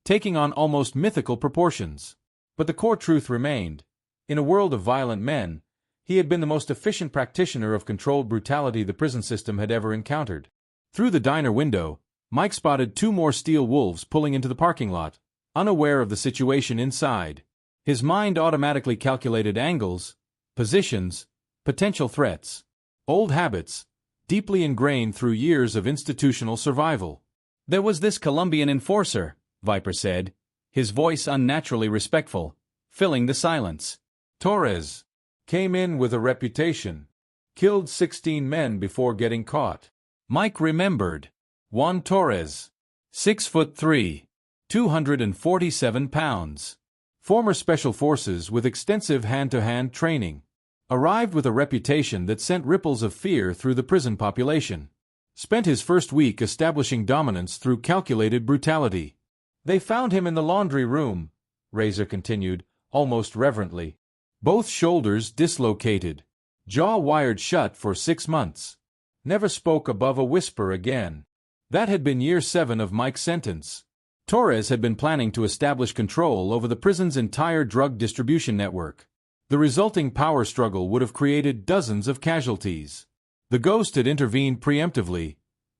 S1: taking on almost mythical proportions. But the core truth remained. In a world of violent men, he had been the most efficient practitioner of controlled brutality the prison system had ever encountered. Through the diner window, Mike spotted 2 more Steel Wolves pulling into the parking lot, unaware of the situation inside. His mind automatically calculated angles, positions, potential threats. Old habits, deeply ingrained through years of institutional survival. "There was this Colombian enforcer," Viper said, his voice unnaturally respectful, filling the silence. "Torres." Came in with a reputation. Killed 16 men before getting caught. Mike remembered. Juan Torres. 6'3", 247 pounds. Former Special Forces with extensive hand-to-hand training. Arrived with a reputation that sent ripples of fear through the prison population. Spent his first week establishing dominance through calculated brutality. They found him in the laundry room, Razor continued, almost reverently. Both shoulders dislocated. Jaw wired shut for 6 months. Never spoke above a whisper again. That had been year 7 of Mike's sentence. Torres had been planning to establish control over the prison's entire drug distribution network. The resulting power struggle would have created dozens of casualties. The Ghost had intervened preemptively,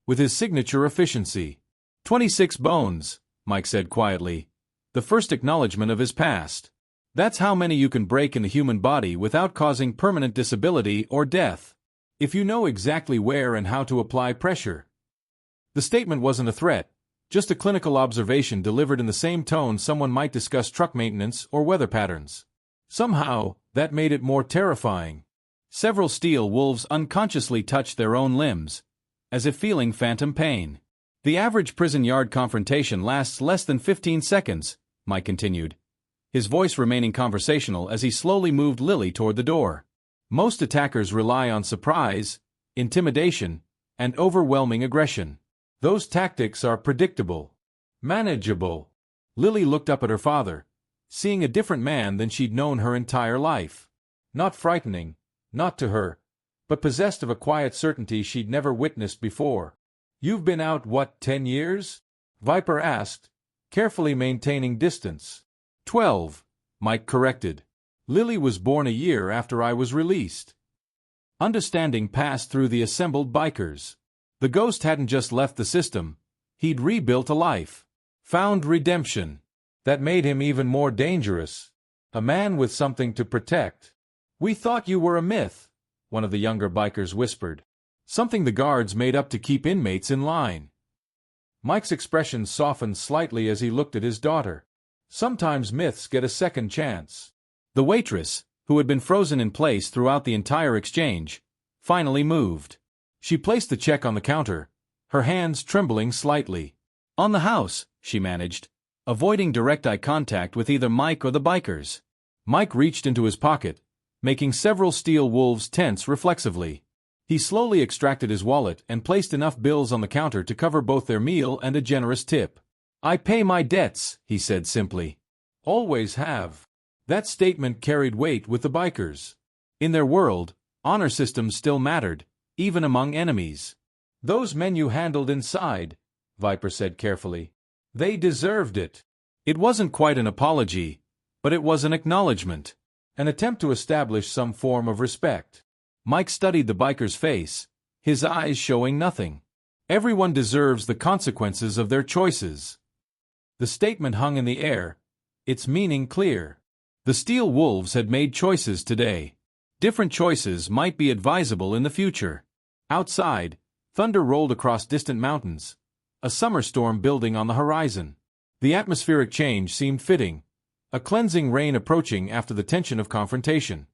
S1: with his signature efficiency. 26 bones, Mike said quietly. The first acknowledgement of his past. That's how many you can break in the human body without causing permanent disability or death. If you know exactly where and how to apply pressure. The statement wasn't a threat, just a clinical observation delivered in the same tone someone might discuss truck maintenance or weather patterns. Somehow, that made it more terrifying. Several steel wolves unconsciously touched their own limbs, as if feeling phantom pain. The average prison yard confrontation lasts less than 15 seconds, Mike continued, his voice remaining conversational as he slowly moved Lily toward the door. Most attackers rely on surprise, intimidation, and overwhelming aggression. Those tactics are predictable, manageable. Lily looked up at her father, seeing a different man than she'd known her entire life. Not frightening, not to her, but possessed of a quiet certainty she'd never witnessed before. You've been out, 10 years? Viper asked, carefully maintaining distance. 12, Mike corrected. Lily was born a year after I was released. Understanding passed through the assembled bikers. The Ghost hadn't just left the system, he'd rebuilt a life. Found redemption. That made him even more dangerous. A man with something to protect. We thought you were a myth, one of the younger bikers whispered. Something the guards made up to keep inmates in line. Mike's expression softened slightly as he looked at his daughter. Sometimes myths get a second chance. The waitress, who had been frozen in place throughout the entire exchange, finally moved. She placed the check on the counter, her hands trembling slightly. On the house, she managed, avoiding direct eye contact with either Mike or the bikers. Mike reached into his pocket, making several steel wolves tense reflexively. He slowly extracted his wallet and placed enough bills on the counter to cover both their meal and a generous tip. I pay my debts, he said simply. Always have. That statement carried weight with the bikers. In their world, honor systems still mattered, even among enemies. Those men you handled inside, Viper said carefully. They deserved it. It wasn't quite an apology, but it was an acknowledgement. An attempt to establish some form of respect. Mike studied the biker's face, his eyes showing nothing. Everyone deserves the consequences of their choices. The statement hung in the air, its meaning clear. The steel wolves had made choices today. Different choices might be advisable in the future. Outside, thunder rolled across distant mountains, a summer storm building on the horizon. The atmospheric change seemed fitting, a cleansing rain approaching after the tension of confrontation.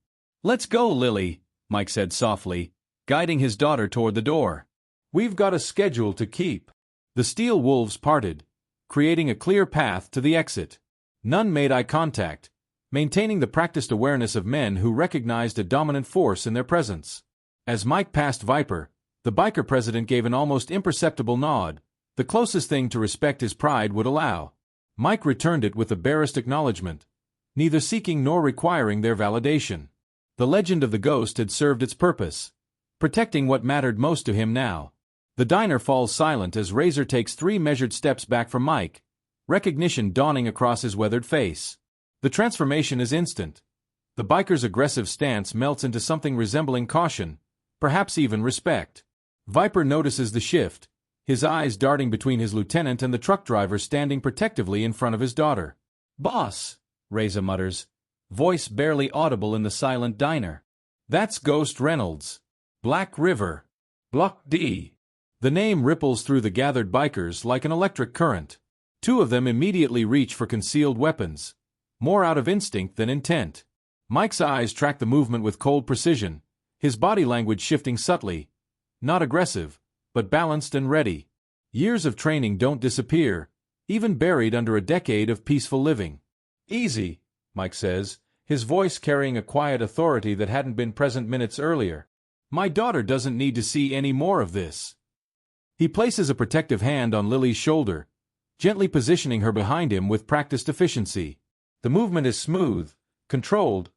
S1: Let's go, Lily, Mike said softly, guiding his daughter toward the door. We've got a schedule to keep. The steel wolves parted, creating a clear path to the exit. None made eye contact, maintaining the practiced awareness of men who recognized a dominant force in their presence. As Mike passed Viper, the biker president gave an almost imperceptible nod, the closest thing to respect his pride would allow. Mike returned it with the barest acknowledgement, neither seeking nor requiring their validation. The legend of the Ghost had served its purpose, protecting what mattered most to him now. The diner falls silent as Razor takes 3 measured steps back from Mike, recognition dawning across his weathered face. The transformation is instant. The biker's aggressive stance melts into something resembling caution, perhaps even respect. Viper notices the shift, his eyes darting between his lieutenant and the truck driver standing protectively in front of his daughter. Boss, Razor mutters, voice barely audible in the silent diner. That's Ghost Reynolds. Black River. Block D. The name ripples through the gathered bikers like an electric current. 2 of them immediately reach for concealed weapons, more out of instinct than intent. Mike's eyes track the movement with cold precision, his body language shifting subtly. Not aggressive, but balanced and ready. Years of training don't disappear, even buried under a decade of peaceful living. Easy, Mike says, his voice carrying a quiet authority that hadn't been present minutes earlier. My daughter doesn't need to see any more of this. He places a protective hand on Lily's shoulder, gently positioning her behind him with practiced efficiency. The movement is smooth, controlled,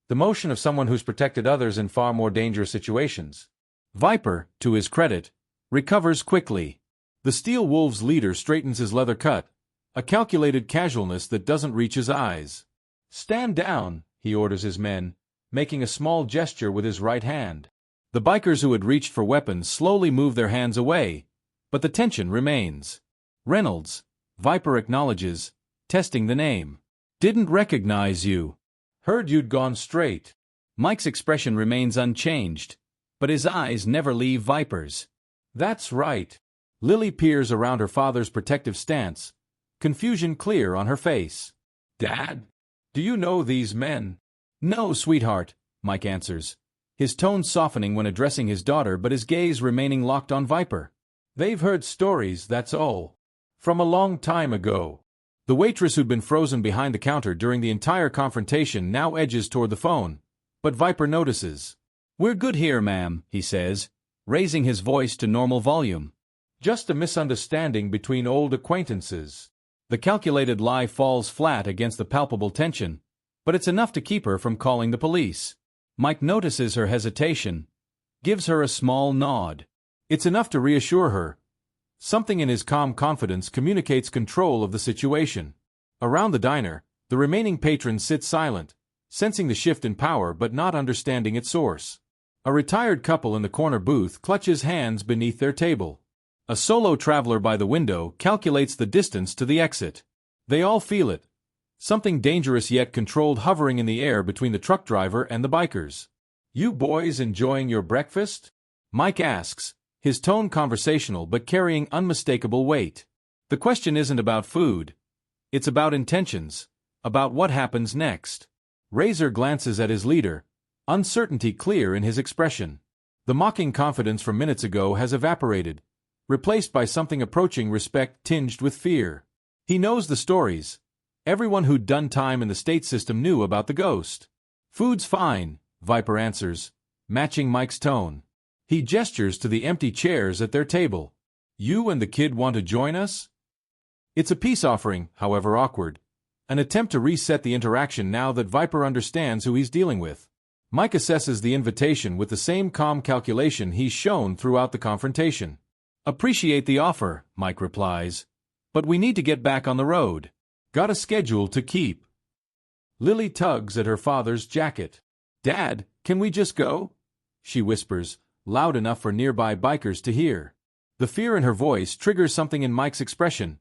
S1: the motion of someone who's protected others in far more dangerous situations. Viper, to his credit, recovers quickly. The Steel Wolves leader straightens his leather cut, a calculated casualness that doesn't reach his eyes. Stand down, he orders his men, making a small gesture with his right hand. The bikers who had reached for weapons slowly move their hands away, but the tension remains. Reynolds, Viper acknowledges, testing the name. Didn't recognize you. Heard you'd gone straight. Mike's expression remains unchanged, but his eyes never leave Viper's. That's right. Lily peers around her father's protective stance, confusion clear on her face. Dad? Do you know these men? No, sweetheart, Mike answers, his tone softening when addressing his daughter but his gaze remaining locked on Viper. They've heard stories, that's all. From a long time ago. The waitress who'd been frozen behind the counter during the entire confrontation now edges toward the phone, but Viper notices. We're good here, ma'am, he says, raising his voice to normal volume. Just a misunderstanding between old acquaintances. The calculated lie falls flat against the palpable tension, but it's enough to keep her from calling the police. Mike notices her hesitation, gives her a small nod. It's enough to reassure her. Something in his calm confidence communicates control of the situation. Around the diner, the remaining patrons sit silent, sensing the shift in power but not understanding its source. A retired couple in the corner booth clutches hands beneath their table. A solo traveler by the window calculates the distance to the exit. They all feel it. Something dangerous yet controlled hovering in the air between the truck driver and the bikers. You boys enjoying your breakfast? Mike asks, his tone conversational but carrying unmistakable weight. The question isn't about food. It's about intentions, about what happens next. Razor glances at his leader, uncertainty clear in his expression. The mocking confidence from minutes ago has evaporated, replaced by something approaching respect tinged with fear. He knows the stories. Everyone who'd done time in the state system knew about the ghost. Food's fine, Viper answers, matching Mike's tone. He gestures to the empty chairs at their table. You and the kid want to join us? It's a peace offering, however awkward. An attempt to reset the interaction now that Viper understands who he's dealing with. Mike assesses the invitation with the same calm calculation he's shown throughout the confrontation. Appreciate the offer, Mike replies. But we need to get back on the road. Got a schedule to keep. Lily tugs at her father's jacket. Dad, can we just go? She whispers, loud enough for nearby bikers to hear. The fear in her voice triggers something in Mike's expression,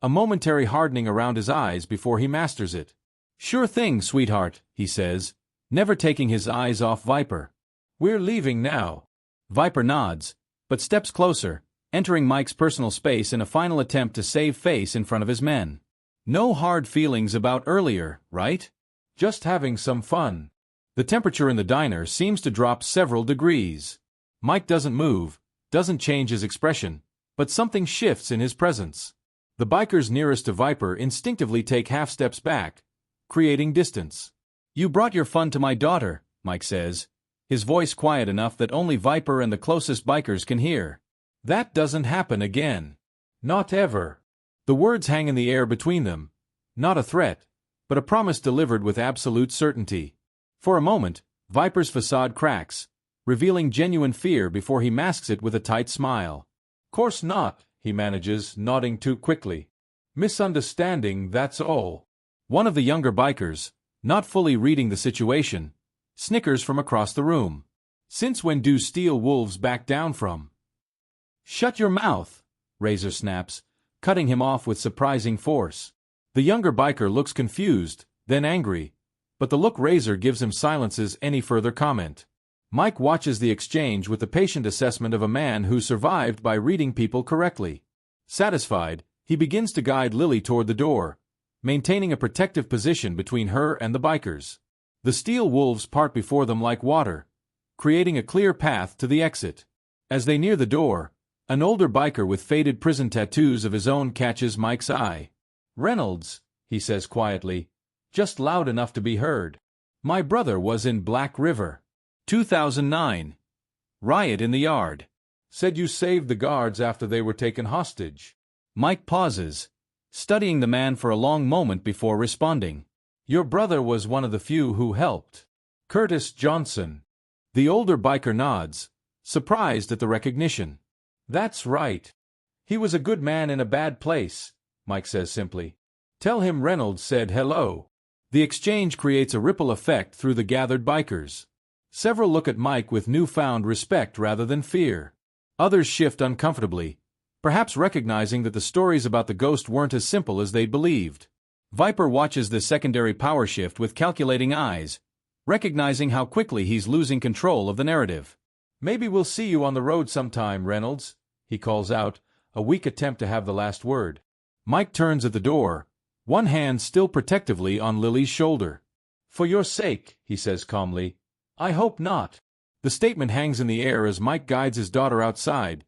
S1: a momentary hardening around his eyes before he masters it. Sure thing, sweetheart, he says, never taking his eyes off Viper. We're leaving now. Viper nods, but steps closer, entering Mike's personal space in a final attempt to save face in front of his men. No hard feelings about earlier, right? Just having some fun. The temperature in the diner seems to drop several degrees. Mike doesn't move, doesn't change his expression, but something shifts in his presence. The bikers nearest to Viper instinctively take half steps back, creating distance. You brought your fun to my daughter, Mike says, his voice quiet enough that only Viper and the closest bikers can hear. That doesn't happen again. Not ever. The words hang in the air between them, not a threat, but a promise delivered with absolute certainty. For a moment, Viper's facade cracks, revealing genuine fear before he masks it with a tight smile. Course not, he manages, nodding too quickly. Misunderstanding, that's all. One of the younger bikers, not fully reading the situation, snickers from across the room. Since when do Steel Wolves back down from? Shut your mouth, Razor snaps, cutting him off with surprising force. The younger biker looks confused, then angry, but the look Razor gives him silences any further comment. Mike watches the exchange with the patient assessment of a man who survived by reading people correctly. Satisfied, he begins to guide Lily toward the door, maintaining a protective position between her and the bikers. The steel wolves part before them like water, creating a clear path to the exit. As they near the door, an older biker with faded prison tattoos of his own catches Mike's eye. "Reynolds," he says quietly, just loud enough to be heard. "My brother was in Black River. 2009. Riot in the yard. Said you saved the guards after they were taken hostage." Mike pauses, studying the man for a long moment before responding. "Your brother was one of the few who helped. Curtis Johnson." The older biker nods, surprised at the recognition. "That's right. He was a good man in a bad place," Mike says simply. "Tell him Reynolds said hello." The exchange creates a ripple effect through the gathered bikers. Several look at Mike with newfound respect rather than fear. Others shift uncomfortably, perhaps recognizing that the stories about the ghost weren't as simple as they'd believed. Viper watches this secondary power shift with calculating eyes, recognizing how quickly he's losing control of the narrative. "Maybe we'll see you on the road sometime, Reynolds," he calls out, a weak attempt to have the last word. Mike turns at the door, one hand still protectively on Lily's shoulder. "For your sake," he says calmly, "I hope not." The statement hangs in the air as Mike guides his daughter outside,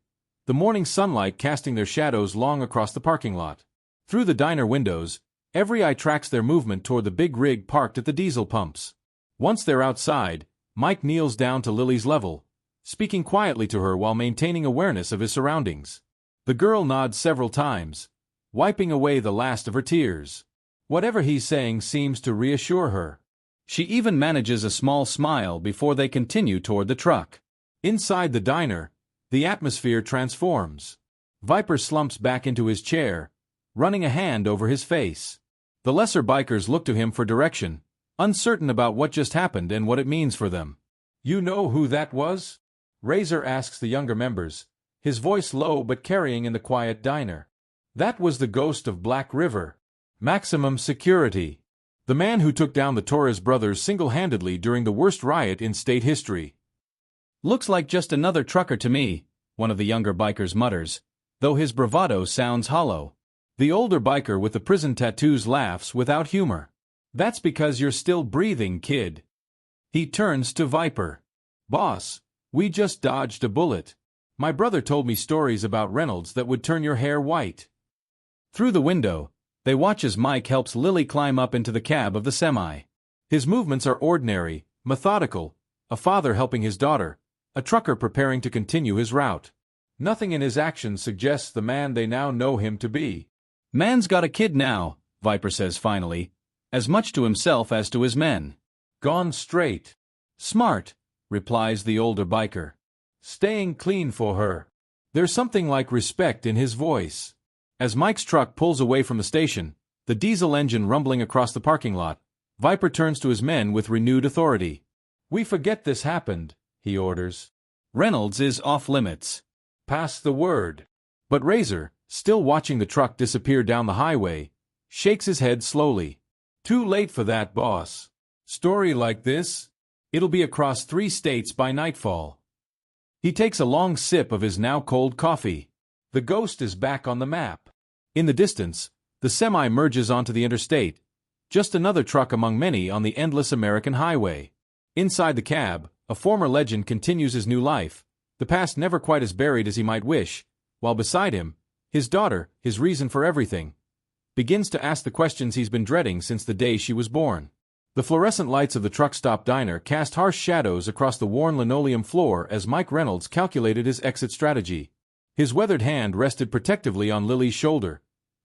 S1: the morning sunlight casting their shadows long across the parking lot. Through the diner windows, every eye tracks their movement toward the big rig parked at the diesel pumps. Once they're outside, Mike kneels down to Lily's level, speaking quietly to her while maintaining awareness of his surroundings. The girl nods several times, wiping away the last of her tears. Whatever he's saying seems to reassure her. She even manages a small smile before they continue toward the truck. Inside the diner, the atmosphere transforms. Viper slumps back into his chair, running a hand over his face. The lesser bikers look to him for direction, uncertain about what just happened and what it means for them. "You know who that was?" Razor asks the younger members, his voice low but carrying in the quiet diner. "That was the ghost of Black River. Maximum security. The man who took down the Torres brothers single-handedly during the worst riot in state history." "Looks like just another trucker to me," one of the younger bikers mutters, though his bravado sounds hollow. The older biker with the prison tattoos laughs without humor. "That's because you're still breathing, kid." He turns to Viper. "Boss, we just dodged a bullet. My brother told me stories about Reynolds that would turn your hair white." Through the window, they watch as Mike helps Lily climb up into the cab of the semi. His movements are ordinary, methodical, a father helping his daughter, a trucker preparing to continue his route. Nothing in his actions suggests the man they now know him to be. "Man's got a kid now," Viper says finally, as much to himself as to his men. "Gone straight." "Smart," replies the older biker. "Staying clean for her." There's something like respect in his voice. As Mike's truck pulls away from the station, the diesel engine rumbling across the parking lot, Viper turns to his men with renewed authority. "We forget this happened," he orders. "Reynolds is off limits. Pass the word." But Razor, still watching the truck disappear down the highway, shakes his head slowly. "Too late for that, boss. Story like this, it'll be across 3 states by nightfall." He takes a long sip of his now cold coffee. The ghost is back on the map. In the distance, the semi merges onto the interstate, just another truck among many on the endless American highway. Inside the cab, a former legend continues his new life, the past never quite as buried as he might wish, while beside him, his daughter, his reason for everything, begins to ask the questions he's been dreading since the day she was born. The fluorescent lights of the truck stop diner cast harsh shadows across the worn linoleum floor as Mike Reynolds calculated his exit strategy. His weathered hand rested protectively on Lily's shoulder,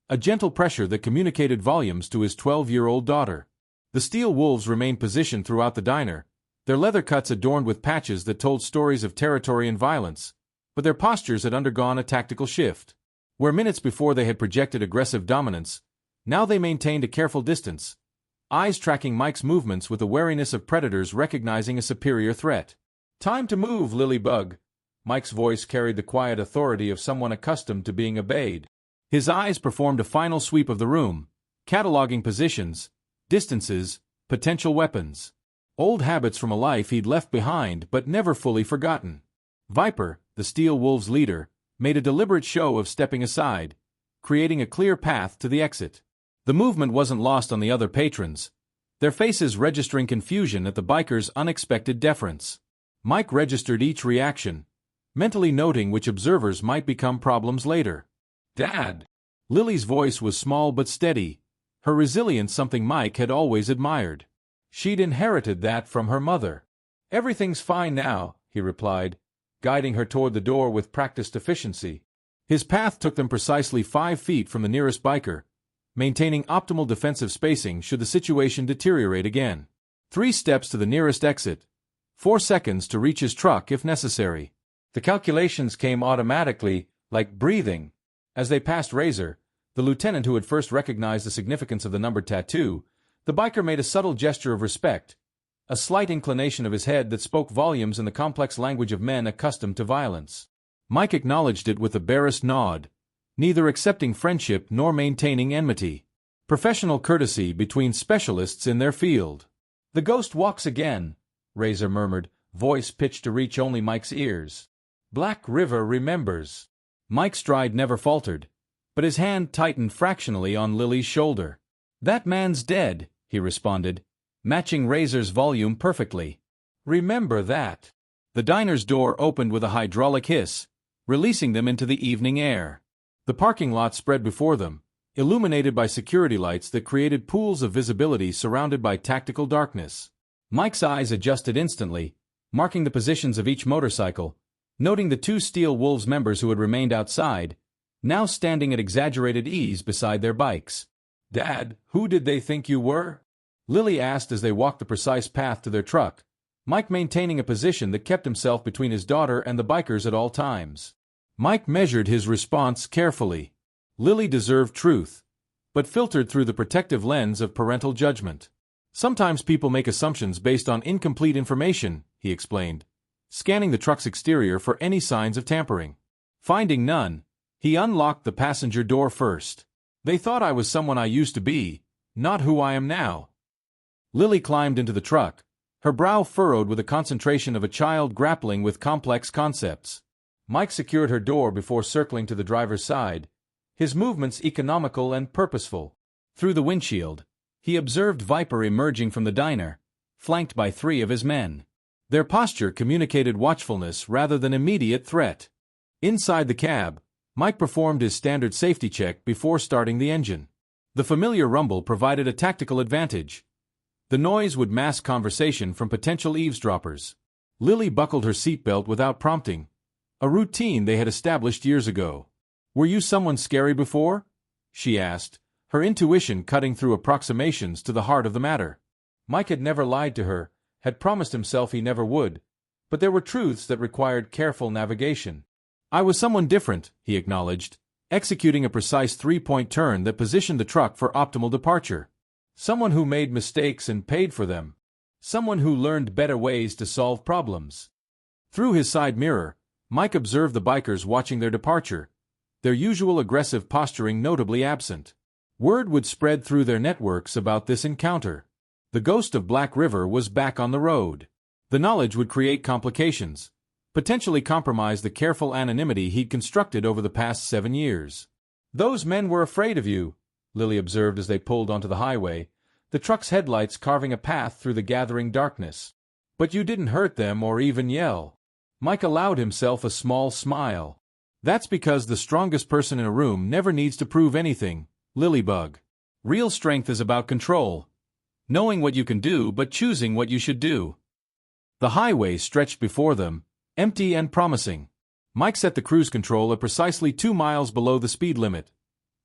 S1: a gentle pressure that communicated volumes to his 12-year-old daughter. The steel wolves remained positioned throughout the diner, their leather cuts adorned with patches that told stories of territory and violence, but their postures had undergone a tactical shift. Where minutes before they had projected aggressive dominance, now they maintained a careful distance, eyes tracking Mike's movements with the wariness of predators recognizing a superior threat. "Time to move, Lilybug." Mike's voice carried the quiet authority of someone accustomed to being obeyed. His eyes performed a final sweep of the room, cataloging positions, distances, potential weapons. Old habits from a life he'd left behind but never fully forgotten. Viper, the Steel Wolves' leader, made a deliberate show of stepping aside, creating a clear path to the exit. The movement wasn't lost on the other patrons. their faces registering confusion at the biker's unexpected deference. Mike registered each reaction, mentally noting which observers might become problems later. "Dad!" Lily's voice was small but steady, her resilience something Mike had always admired. She'd inherited that from her mother. "Everything's fine now," he replied, guiding her toward the door with practiced efficiency. His path took them precisely 5 feet from the nearest biker, maintaining optimal defensive spacing should the situation deteriorate again. 3 steps to the nearest exit, 4 seconds to reach his truck if necessary. The calculations came automatically, like breathing. As they passed Razor, the lieutenant who had first recognized the significance of the numbered tattoo, the biker made a subtle gesture of respect, a slight inclination of his head that spoke volumes in the complex language of men accustomed to violence. Mike acknowledged it with a barest nod, neither accepting friendship nor maintaining enmity. Professional courtesy between specialists in their field. "The ghost walks again," Razor murmured, voice pitched to reach only Mike's ears. "Black River remembers." Mike's stride never faltered, but his hand tightened fractionally on Lily's shoulder. "That man's dead," he responded, matching Razor's volume perfectly. "Remember that." The diner's door opened with a hydraulic hiss, releasing them into the evening air. The parking lot spread before them, illuminated by security lights that created pools of visibility surrounded by tactical darkness. Mike's eyes adjusted instantly, marking the positions of each motorcycle, noting the 2 Steel Wolves members who had remained outside, now standing at exaggerated ease beside their bikes. "Dad, who did they think you were?" Lily asked as they walked the precise path to their truck, Mike maintaining a position that kept himself between his daughter and the bikers at all times. Mike measured his response carefully. Lily deserved truth, but filtered through the protective lens of parental judgment. "Sometimes people make assumptions based on incomplete information," he explained, scanning the truck's exterior for any signs of tampering. Finding none, he unlocked the passenger door first. "They thought I was someone I used to be, not who I am now." Lily climbed into the truck, her brow furrowed with a concentration of a child grappling with complex concepts. Mike secured her door before circling to the driver's side, his movements economical and purposeful. Through the windshield, he observed Viper emerging from the diner, flanked by 3 of his men. Their posture communicated watchfulness rather than immediate threat. Inside the cab, Mike performed his standard safety check before starting the engine. The familiar rumble provided a tactical advantage. The noise would mask conversation from potential eavesdroppers. Lily buckled her seatbelt without prompting, a routine they had established years ago. "Were you someone scary before?" she asked, her intuition cutting through approximations to the heart of the matter. Mike had never lied to her, had promised himself he never would, but there were truths that required careful navigation. "I was someone different," he acknowledged, executing a precise 3-point turn that positioned the truck for optimal departure. "Someone who made mistakes and paid for them. Someone who learned better ways to solve problems." Through his side mirror, Mike observed the bikers watching their departure, their usual aggressive posturing notably absent. Word would spread through their networks about this encounter. The ghost of Black River was back on the road. The knowledge would create complications, potentially compromise the careful anonymity he'd constructed over the past 7 years. "Those men were afraid of you," Lily observed as they pulled onto the highway, the truck's headlights carving a path through the gathering darkness. "But you didn't hurt them or even yell." Mike allowed himself a small smile. "That's because the strongest person in a room never needs to prove anything, Lilybug. Real strength is about control. Knowing what you can do but choosing what you should do." The highway stretched before them, empty and promising. Mike set the cruise control at precisely 2 miles below the speed limit.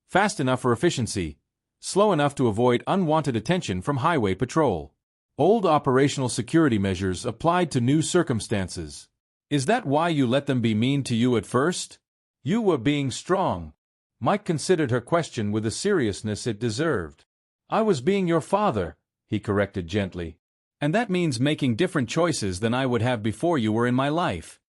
S1: Fast enough for efficiency, slow enough to avoid unwanted attention from highway patrol. Old operational security measures applied to new circumstances. "Is that why you let them be mean to you at first?" "You were being strong." Mike considered her question with the seriousness it deserved. "I was being your father," he corrected gently. "And that means making different choices than I would have before you were in my life."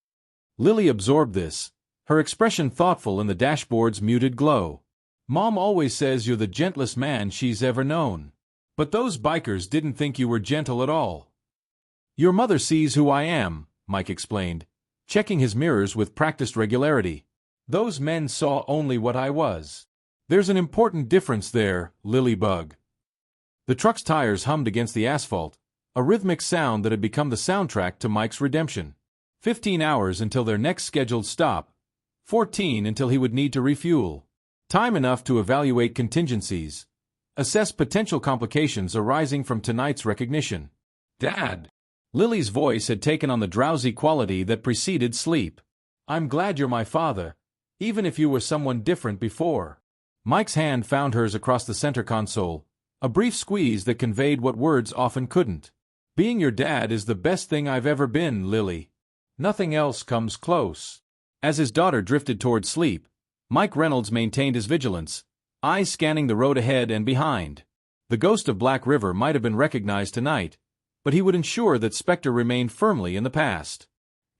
S1: Lily absorbed this, her expression thoughtful in the dashboard's muted glow. "Mom always says you're the gentlest man she's ever known. But those bikers didn't think you were gentle at all." "Your mother sees who I am," Mike explained, checking his mirrors with practiced regularity. "Those men saw only what I was. There's an important difference there, Lilybug." The truck's tires hummed against the asphalt, a rhythmic sound that had become the soundtrack to Mike's redemption. 15 hours until their next scheduled stop, 14 until he would need to refuel. Time enough to evaluate contingencies, assess potential complications arising from tonight's recognition. Dad! Lily's voice had taken on the drowsy quality that preceded sleep. I'm glad you're my father, even if you were someone different before. Mike's hand found hers across the center console, a brief squeeze that conveyed what words often couldn't. Being your dad is the best thing I've ever been, Lily. Nothing else comes close. As his daughter drifted toward sleep, Mike Reynolds maintained his vigilance, eyes scanning the road ahead and behind. The ghost of Black River might have been recognized tonight, but he would ensure that Spectre remained firmly in the past.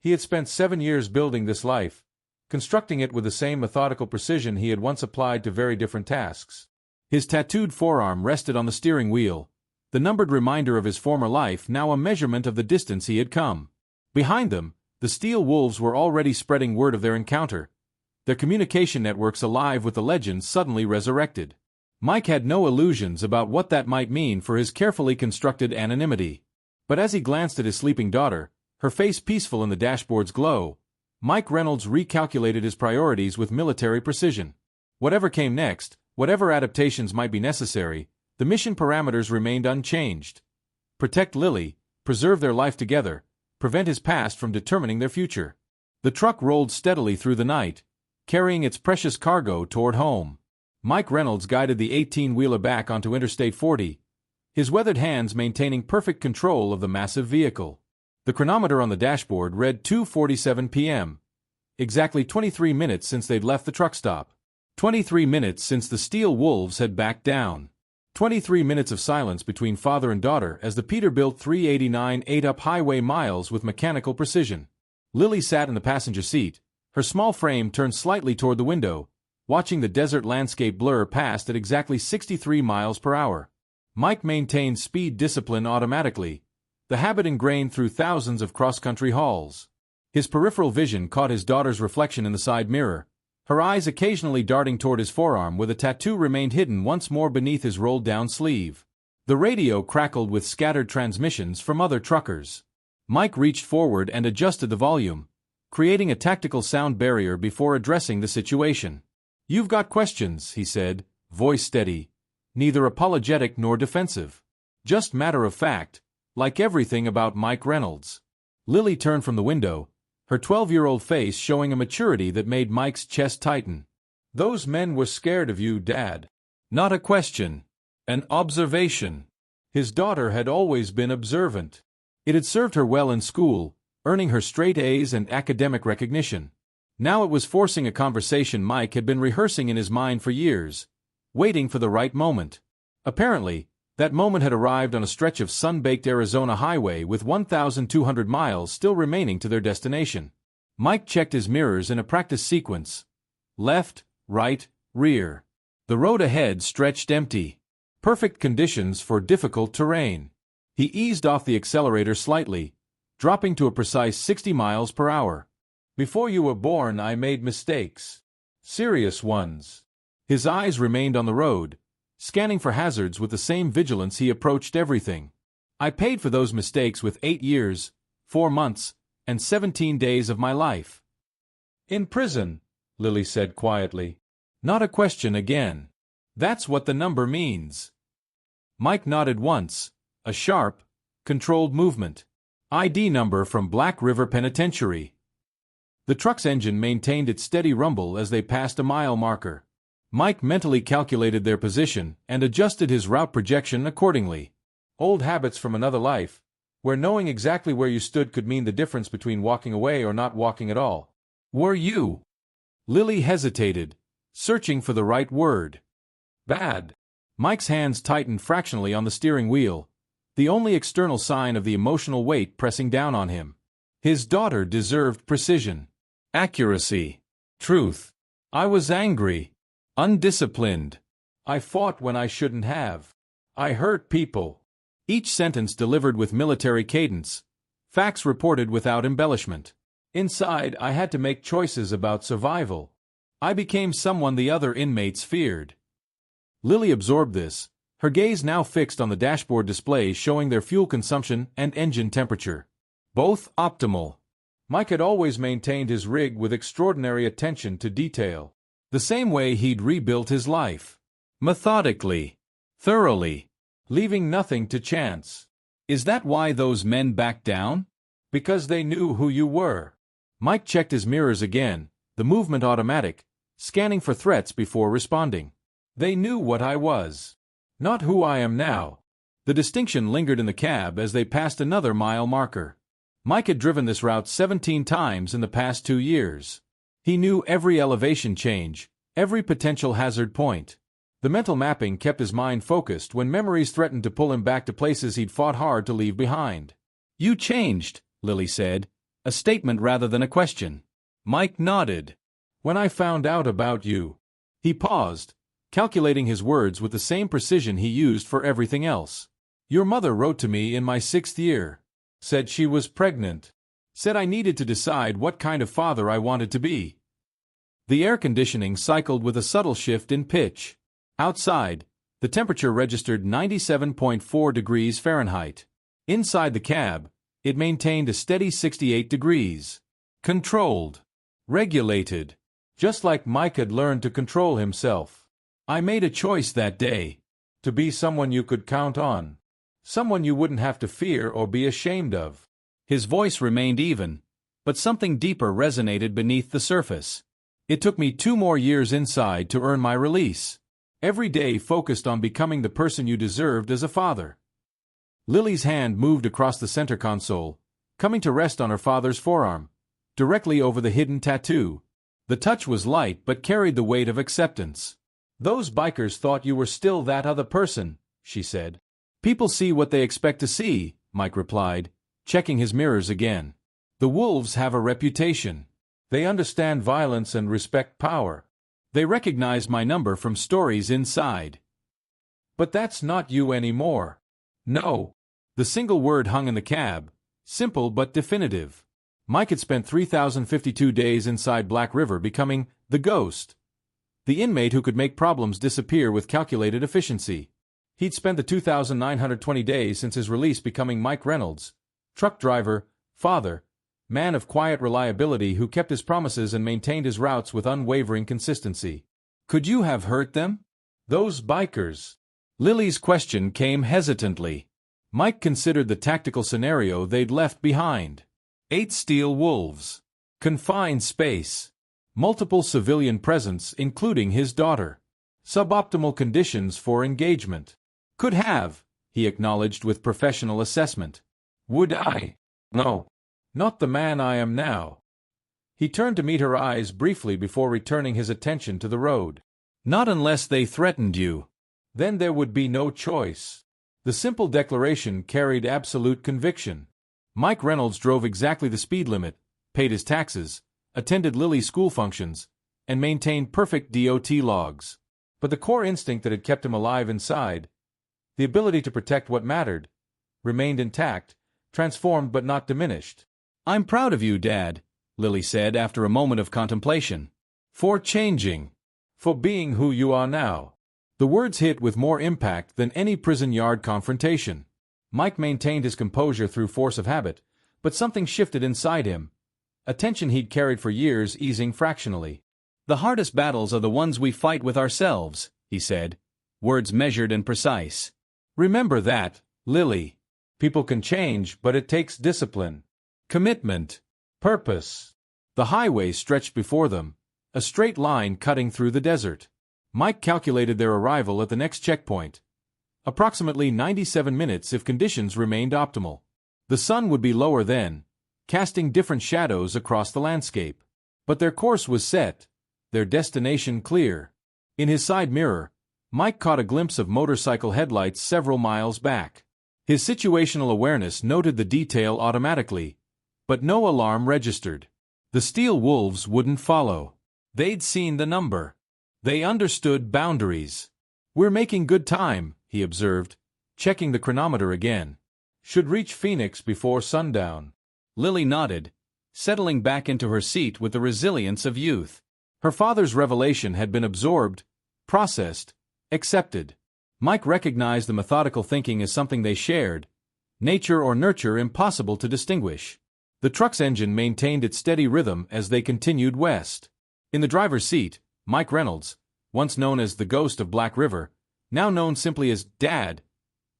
S1: He had spent 7 years building this life, constructing it with the same methodical precision he had once applied to very different tasks. His tattooed forearm rested on the steering wheel, the numbered reminder of his former life, now a measurement of the distance he had come. Behind them, the steel wolves were already spreading word of their encounter, their communication networks alive with the legends suddenly resurrected. Mike had no illusions about what that might mean for his carefully constructed anonymity. But as he glanced at his sleeping daughter, her face peaceful in the dashboard's glow, Mike Reynolds recalculated his priorities with military precision. Whatever came next, whatever adaptations might be necessary, the mission parameters remained unchanged. Protect Lily, preserve their life together, prevent his past from determining their future. The truck rolled steadily through the night, carrying its precious cargo toward home. Mike Reynolds guided the 18-wheeler back onto Interstate 40, his weathered hands maintaining perfect control of the massive vehicle. The chronometer on the dashboard read 2:47 p.m., exactly 23 minutes since they'd left the truck stop. 23 minutes since the steel wolves had backed down. 23 minutes of silence between father and daughter as the Peterbilt 389 ate up highway miles with mechanical precision. Lily sat in the passenger seat, her small frame turned slightly toward the window, watching the desert landscape blur past at exactly 63 miles per hour. Mike maintained speed discipline automatically, the habit ingrained through thousands of cross-country hauls. His peripheral vision caught his daughter's reflection in the side mirror, her eyes occasionally darting toward his forearm where the tattoo remained hidden once more beneath his rolled-down sleeve. The radio crackled with scattered transmissions from other truckers. Mike reached forward and adjusted the volume, creating a tactical sound barrier before addressing the situation. "You've got questions," he said, voice steady, neither apologetic nor defensive. Just matter of fact, like everything about Mike Reynolds. Lily turned from the window, her 12-year-old face showing a maturity that made Mike's chest tighten. "Those men were scared of you, Dad." Not a question. An observation. His daughter had always been observant. It had served her well in school, earning her straight A's and academic recognition. Now it was forcing a conversation Mike had been rehearsing in his mind for years, waiting for the right moment. Apparently, that moment had arrived on a stretch of sun-baked Arizona highway with 1,200 miles still remaining to their destination. Mike checked his mirrors in a practice sequence. Left, right, rear. The road ahead stretched empty. Perfect conditions for difficult terrain. He eased off the accelerator slightly, dropping to a precise 60 miles per hour. "Before you were born, I made mistakes. Serious ones." His eyes remained on the road, scanning for hazards with the same vigilance he approached everything. "I paid for those mistakes with 8 years, 4 months, and 17 days of my life." "In prison," Lily said quietly. Not a question again. "That's what the number means." Mike nodded once, a sharp, controlled movement. "ID number from Black River Penitentiary." The truck's engine maintained its steady rumble as they passed a mile marker. Mike mentally calculated their position and adjusted his route projection accordingly. Old habits from another life, where knowing exactly where you stood could mean the difference between walking away or not walking at all. "Were you?" Lily hesitated, searching for the right word. "Bad." Mike's hands tightened fractionally on the steering wheel, the only external sign of the emotional weight pressing down on him. His daughter deserved precision, accuracy, truth. "I was angry, undisciplined. I fought when I shouldn't have. I hurt people." Each sentence delivered with military cadence, facts reported without embellishment. "Inside, I had to make choices about survival. I became someone the other inmates feared." Lily absorbed this, her gaze now fixed on the dashboard displays showing their fuel consumption and engine temperature. Both optimal. Mike had always maintained his rig with extraordinary attention to detail. The same way he'd rebuilt his life. Methodically. Thoroughly. Leaving nothing to chance.
S2: Is that why those men backed down?
S1: Because they knew who you were. Mike checked his mirrors again, the movement automatic, scanning for threats before responding. They knew what I was. Not who I am now. The distinction lingered in the cab as they passed another mile marker. Mike had driven this route 17 times in the past 2 years. He knew every elevation change, every potential hazard point. The mental mapping kept his mind focused when memories threatened to pull him back to places he'd fought hard to leave behind.
S2: You changed, Lily said, a statement rather than a question.
S1: Mike nodded. When I found out about you. He paused, calculating his words with the same precision he used for everything else. Your mother wrote to me in my 6th year. Said she was pregnant. Said I needed to decide what kind of father I wanted to be. The air conditioning cycled with a subtle shift in pitch. Outside, the temperature registered 97.4 degrees Fahrenheit. Inside the cab, it maintained a steady 68 degrees. Controlled. Regulated. Just like Mike had learned to control himself. I made a choice that day. To be someone you could count on. Someone you wouldn't have to fear or be ashamed of.
S2: His voice remained even, but something deeper resonated beneath the surface.
S1: It took me 2 more years inside to earn my release. Every day focused on becoming the person you deserved as a father. Lily's hand moved across the center console, coming to rest on her father's forearm, directly over the hidden tattoo. The touch was light but carried the weight of acceptance. Those bikers thought you were still that other person, she said. People see what they expect to see, Mike replied, checking his mirrors again. The wolves have a reputation. They understand violence and respect power. They recognize my number from stories inside. But that's not you anymore. No. The single word hung in the cab, simple but definitive. Mike had spent 3,052 days inside Black River becoming the ghost. The inmate who could make problems disappear with calculated efficiency. He'd spent the 2,920 days since his release becoming Mike Reynolds, truck driver, father, man of quiet reliability who kept his promises and maintained his routes with unwavering consistency. Could you have hurt them? Those bikers. Lily's question came hesitantly. Mike considered the tactical scenario they'd left behind. 8 steel wolves. Confined space. Multiple civilian presence including his daughter. Suboptimal conditions for engagement. Could have, he acknowledged with professional assessment. Would I? No. Not the man I am now. He turned to meet her eyes briefly before returning his attention to the road. Not unless they threatened you. Then there would be no choice. The simple declaration carried absolute conviction. Mike Reynolds drove exactly the speed limit, paid his taxes, attended Lily's school functions, and maintained perfect DOT logs. But the core instinct that had kept him alive inside, the ability to protect what mattered, remained intact, transformed but not diminished.
S2: I'm proud of you, Dad, Lily said after a moment of contemplation.
S1: For changing. For being who you are now. The words hit with more impact than any prison yard confrontation. Mike maintained his composure through force of habit, but something shifted inside him. A tension he'd carried for years easing fractionally.
S2: The hardest battles are the ones we fight with ourselves, he said, words measured and precise.
S1: Remember that, Lily. People can change, but it takes discipline. Commitment. Purpose. The highway stretched before them, a straight line cutting through the desert. Mike calculated their arrival at the next checkpoint. Approximately 97 minutes if conditions remained optimal. The sun would be lower then, casting different shadows across the landscape. But their course was set, their destination clear. In his side mirror, Mike caught a glimpse of motorcycle headlights several miles back. His situational awareness noted the detail automatically, but no alarm registered. The steel wolves wouldn't follow. They'd seen the number. They understood boundaries. We're making good time, he observed, checking the chronometer again. Should reach Phoenix before sundown.
S2: Lily nodded, settling back into her seat with the resilience of youth.
S1: Her father's revelation had been absorbed, processed, accepted. Mike recognized the methodical thinking as something they shared, nature or nurture impossible to distinguish. The truck's engine maintained its steady rhythm as they continued west. In the driver's seat, Mike Reynolds, once known as the Ghost of Black River, now known simply as Dad,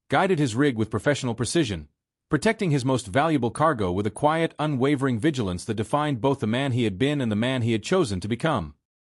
S1: guided his rig with professional precision, protecting his most valuable cargo with a quiet, unwavering vigilance that defined both the man he had been and the man he had chosen to become.